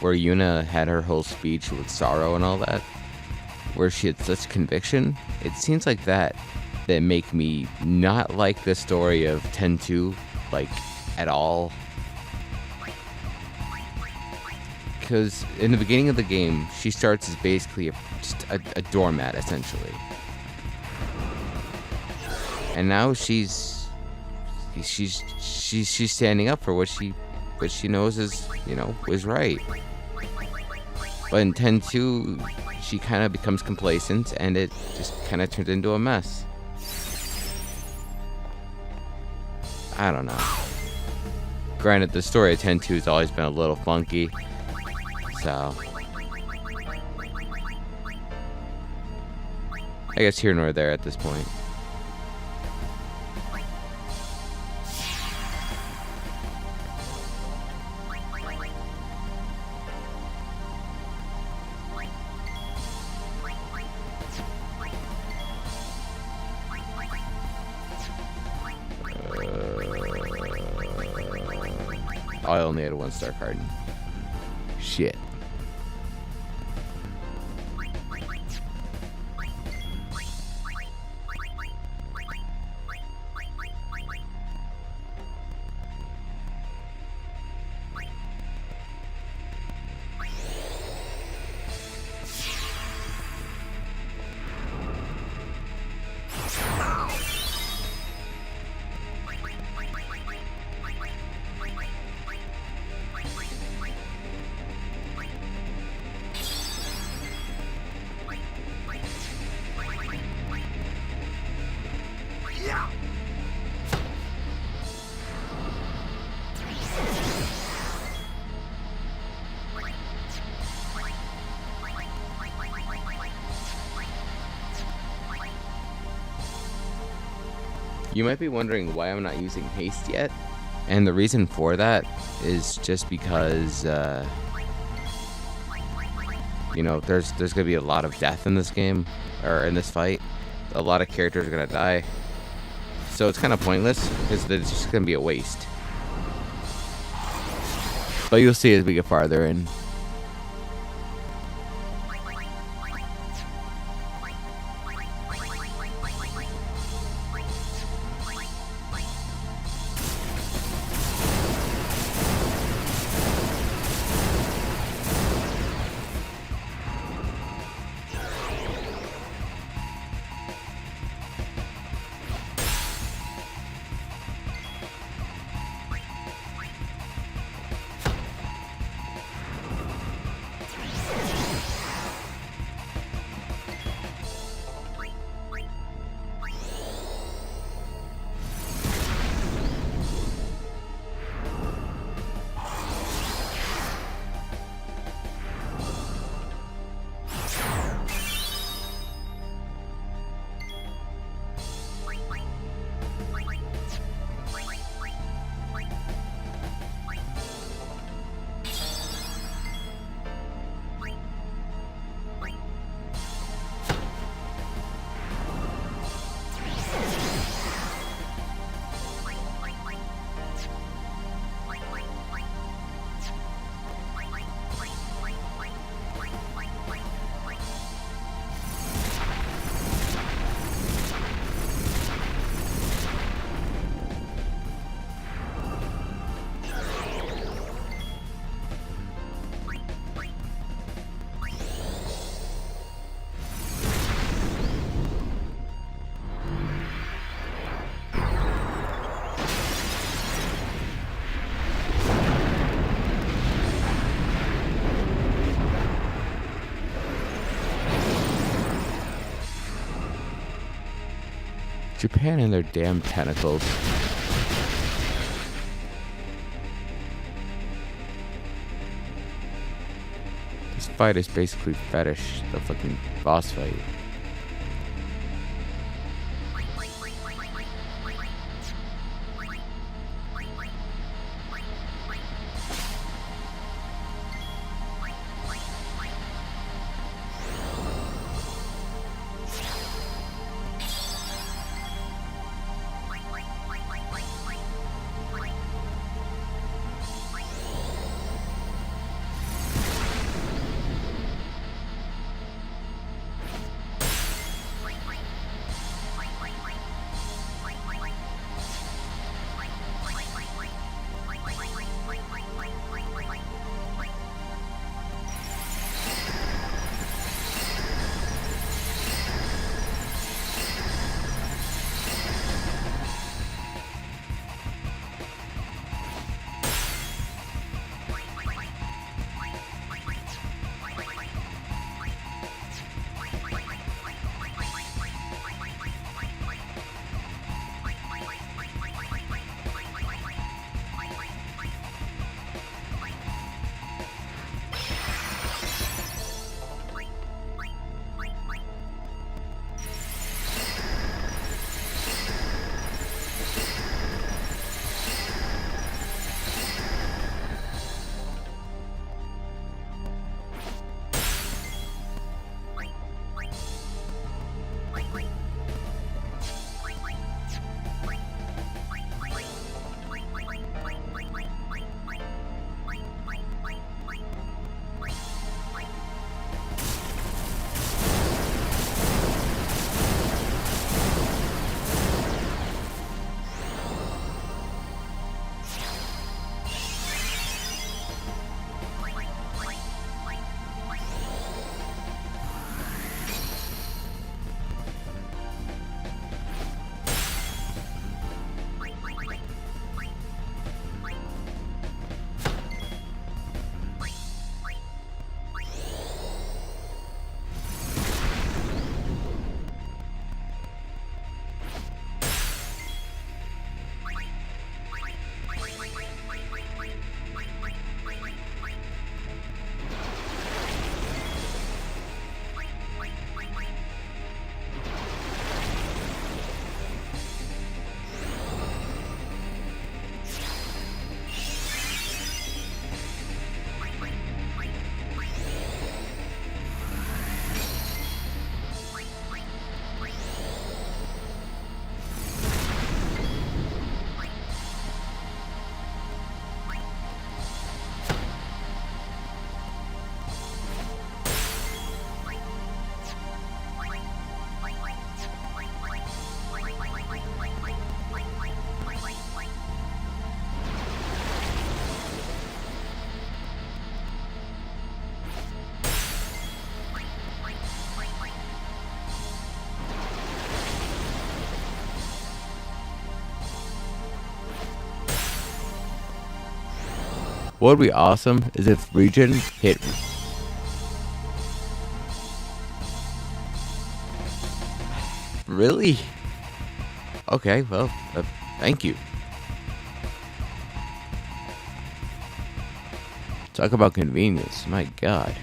where Yuna had her whole speech with sorrow and all that, where she had such conviction, it seems like that make me not like the story of Ten-2, like, at all. Because in the beginning of the game, she starts as basically just a doormat, essentially. And now she's standing up for what she knows is, is right. But in 10-2, she kind of becomes complacent, and it just kind of turns into a mess. I don't know. Granted, the story of 10-2 has always been a little funky, so I guess here nor there at this point. I only had a 1-star card. Shit. You might be wondering why I'm not using haste yet, and the reason for that is just because, you know, there's gonna be a lot of death in this game, or in this fight. A lot of characters are gonna die, so it's kind of pointless because it's just gonna be a waste. But you'll see as we get farther in. Japan and their damn tentacles. This fight is basically fetish, the fucking boss fight. What would be awesome is if Regen hit. Really? Okay, well, thank you. Talk about convenience, my god.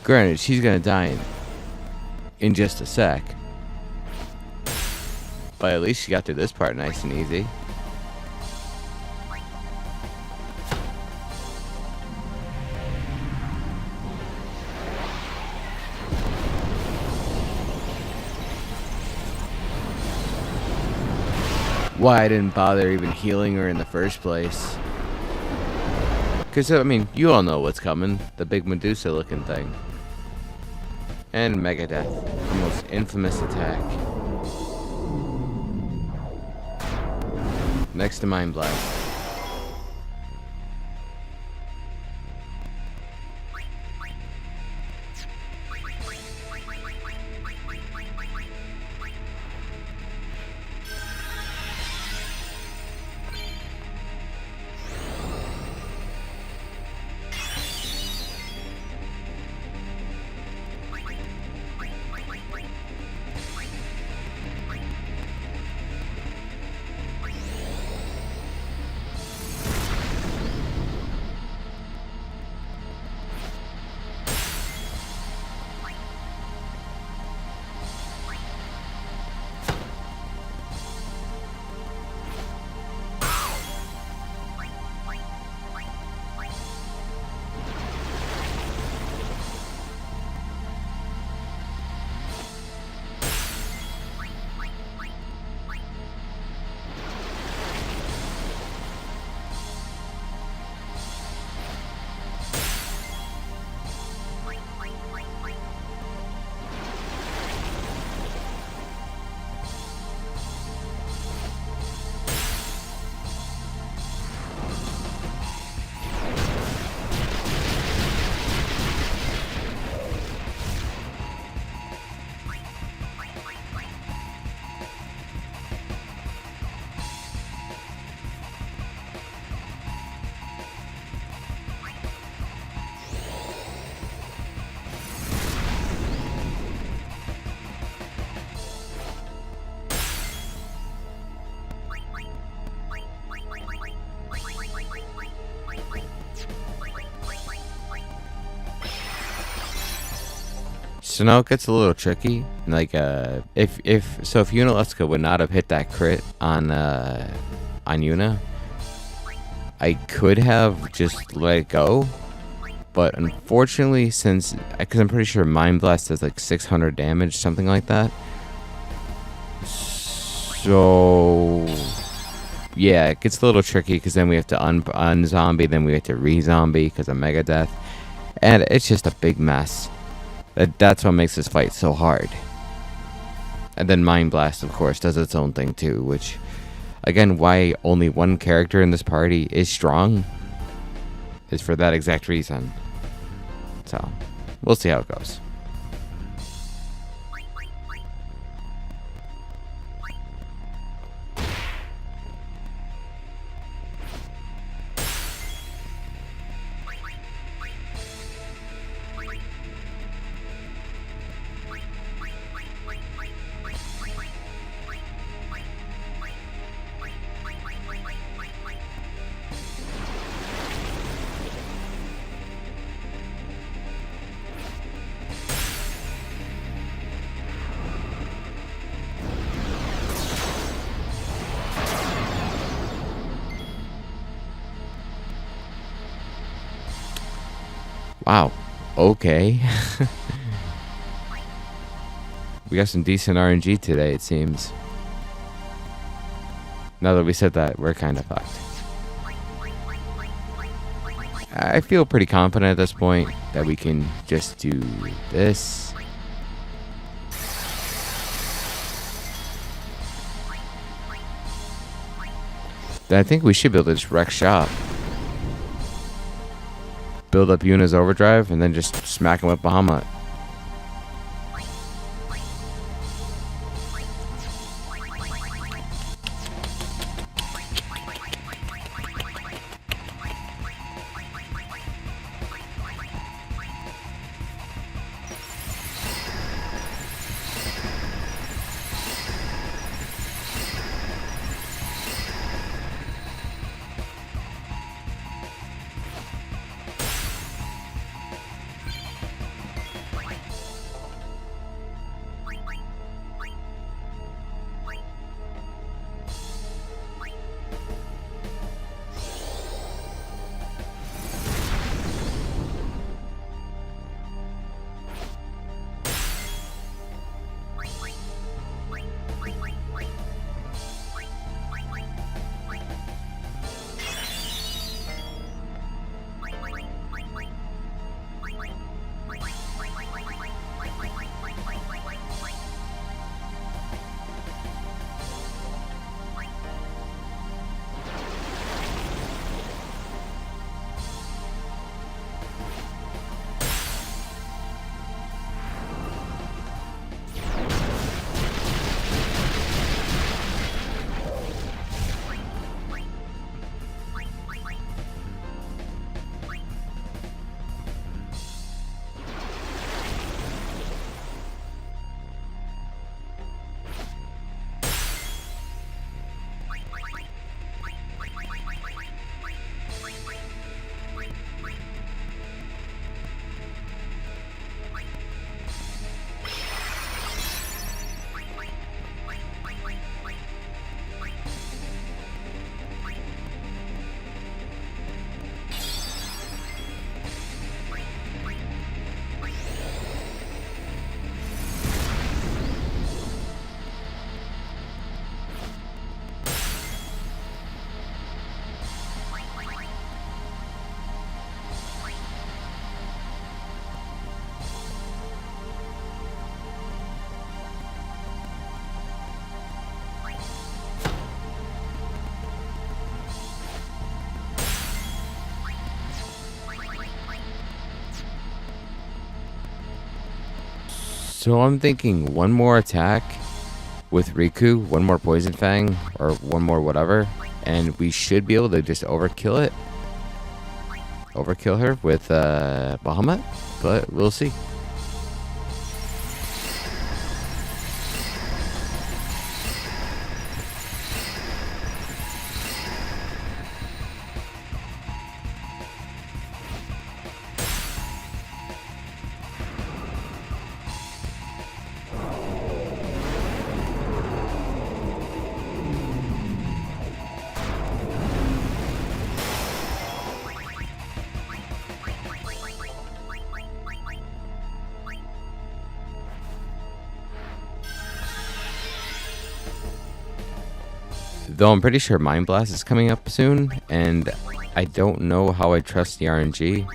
Granted, she's gonna die in just a sec. But at least she got through this part nice and easy. Why I didn't bother even healing her in the first place. Because, I mean, you all know what's coming. The big Medusa looking thing. And Megadeth, the most infamous attack. Next to Mind Blast. So now it gets a little tricky. Like, if Yunalesca would not have hit that crit on Yuna, I could have just let it go. But unfortunately, because I'm pretty sure Mind Blast does like 600 damage, something like that. So yeah, it gets a little tricky because then we have to un-zombie, then we have to re-zombie because of Megadeth, and it's just a big mess. That's what makes this fight so hard. And then Mind Blast, of course, does its own thing too, which, again, why only one character in this party is strong is for that exact reason. So, we'll see how it goes. Wow. Okay. We got some decent RNG today, it seems. Now that we said that, we're kind of fucked. I feel pretty confident at this point that we can just do this. Then I think we should be able to just wreck shop. Build up Yuna's overdrive and then just smack him with Bahamut. So I'm thinking one more attack with Riku, one more Poison Fang, or one more whatever, and we should be able to just overkill it. Overkill her with Bahamut, but we'll see. Though I'm pretty sure Mind Blast is coming up soon, and I don't know how I trust the RNG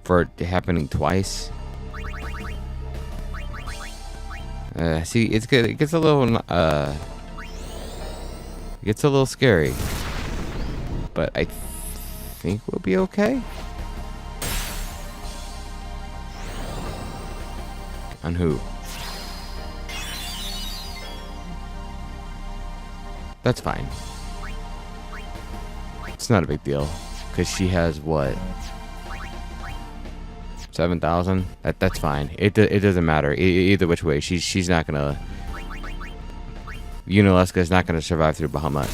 for it happening twice. See, it's good. It gets a little, scary, but I think we'll be okay. On who? That's fine. It's not a big deal, because she has what? 7,000. That's fine. It doesn't matter either which way. She's not gonna. Yunalesca is not gonna survive through Bahamut.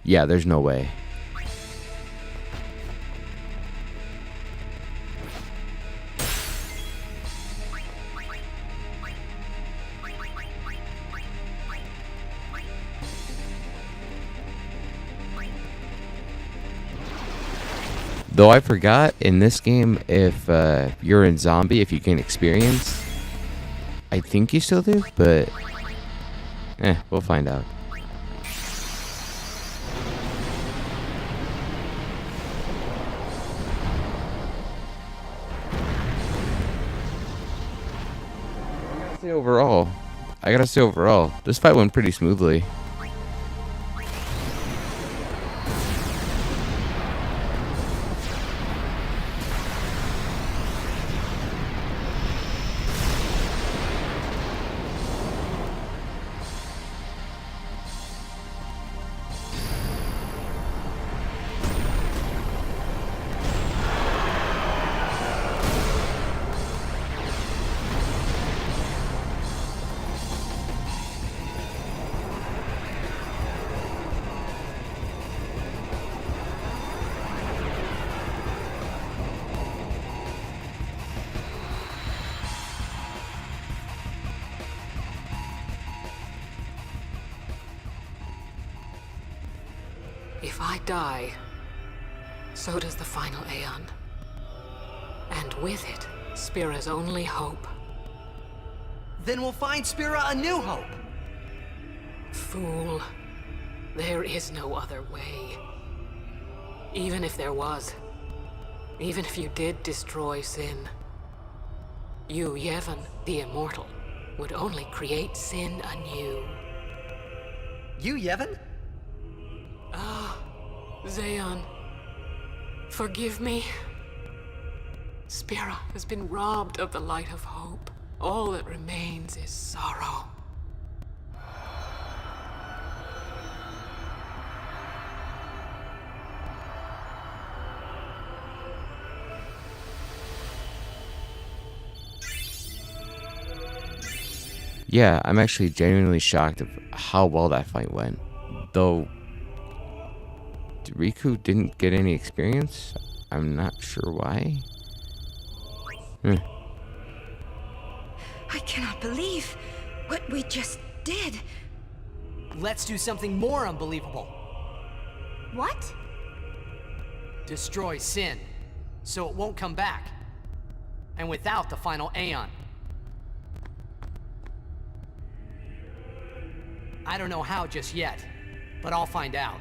Yeah, there's no way. Though I forgot in this game, if you're in zombie, if you gain experience, I think you still do, but we'll find out. I gotta say overall, this fight went pretty smoothly. If I die, so does the final Aeon. And with it, Spira's only hope. Then we'll find Spira a new hope. Fool. There is no other way. Even if there was, even if you did destroy Sin, you, Yevon, the Immortal, would only create Sin anew. You, Yevon? Zayon, forgive me. Spira has been robbed of the light of hope. All that remains is sorrow. Yeah, I'm actually genuinely shocked of how well that fight went. Though Riku didn't get any experience, I'm not sure why. I cannot believe what we just did. Let's do something more unbelievable. What? Destroy Sin, so it won't come back. And without the final Aeon. I don't know how just yet, but I'll find out.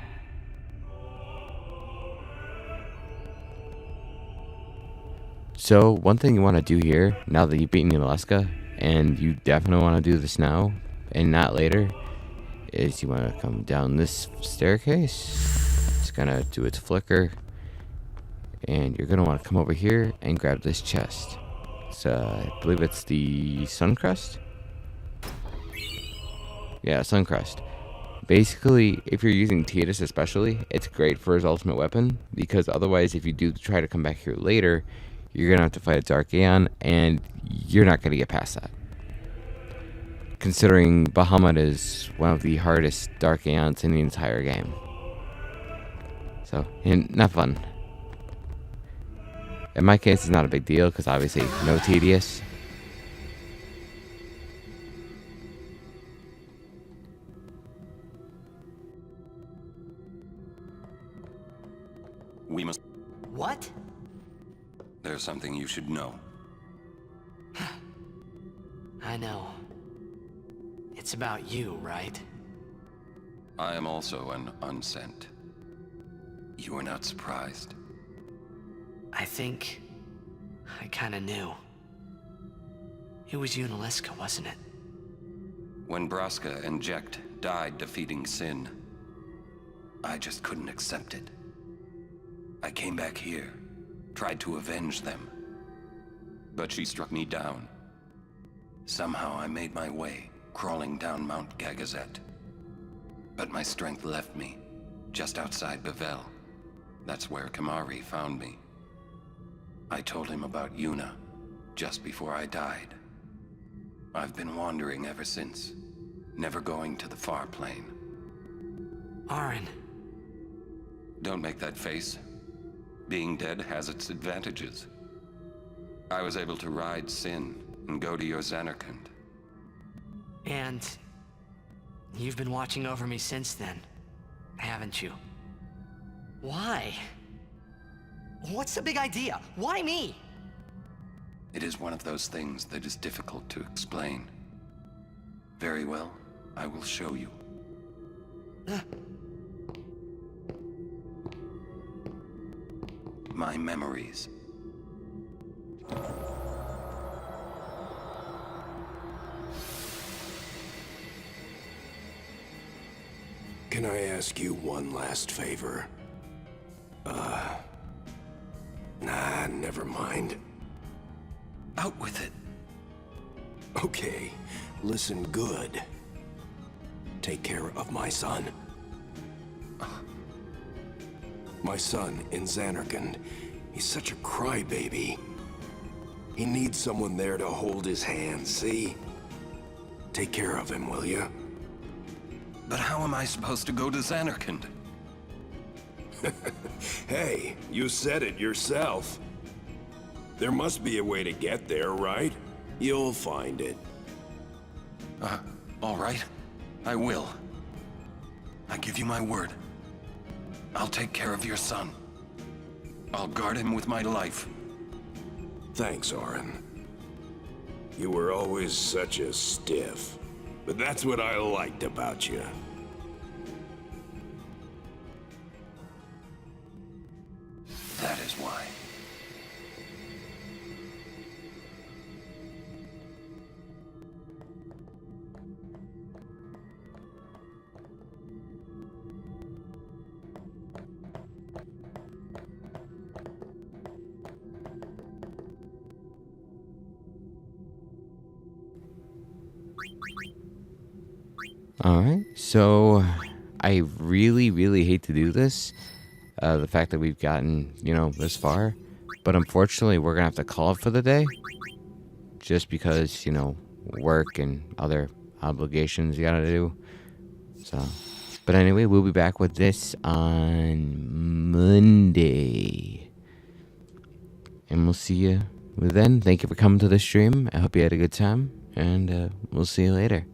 So, one thing you want to do here, now that you've beaten Yunalesca, and you definitely want to do this now, and not later, is you want to come down this staircase. It's going to do its flicker, and you're going to want to come over here and grab this chest. So, I believe it's the Suncrest? Yeah, Suncrest. Basically, if you're using Tidus especially, it's great for his ultimate weapon, because otherwise if you do try to come back here later, you're going to have to fight a Dark Aeon, and you're not going to get past that. Considering Bahamut is one of the hardest Dark Aeons in the entire game. So, not fun. In my case, it's not a big deal, because obviously, no Tedious. We must... What? There's something you should know. I know. It's about you, right? I am also an unsent. You are not surprised? I think I kinda knew. It was Yunalesca, wasn't it? When Braska and Jecht died defeating Sin, I just couldn't accept it. I came back here, tried to avenge them. But she struck me down. Somehow I made my way, crawling down Mount Gagazet. But my strength left me, just outside Bevel. That's where Kimahri found me. I told him about Yuna, just before I died. I've been wandering ever since, never going to the far plane. Auron. Don't make that face. Being dead has its advantages. I was able to ride Sin and go to your Zanarkand. And you've been watching over me since then, haven't you? Why? What's the big idea? Why me? It is one of those things that is difficult to explain. Very well, I will show you. My memories. Can I ask you one last favor? Nah, never mind. Out with it. Okay, listen good. Take care of my son. My son in Zanarkand. He's such a crybaby. He needs someone there to hold his hand, see? Take care of him, will you? But how am I supposed to go to Zanarkand? Hey, you said it yourself. There must be a way to get there, right? You'll find it. All right. I will. I give you my word. I'll take care of your son. I'll guard him with my life. Thanks, Auron. You were always such a stiff. But that's what I liked about you. That is why. Alright, so I really hate to do this. The fact that we've gotten, this far. But unfortunately, we're going to have to call it for the day. Just because, work and other obligations you got to do. So, but anyway, we'll be back with this on Monday. And we'll see you then. Thank you for coming to the stream. I hope you had a good time. And we'll see you later.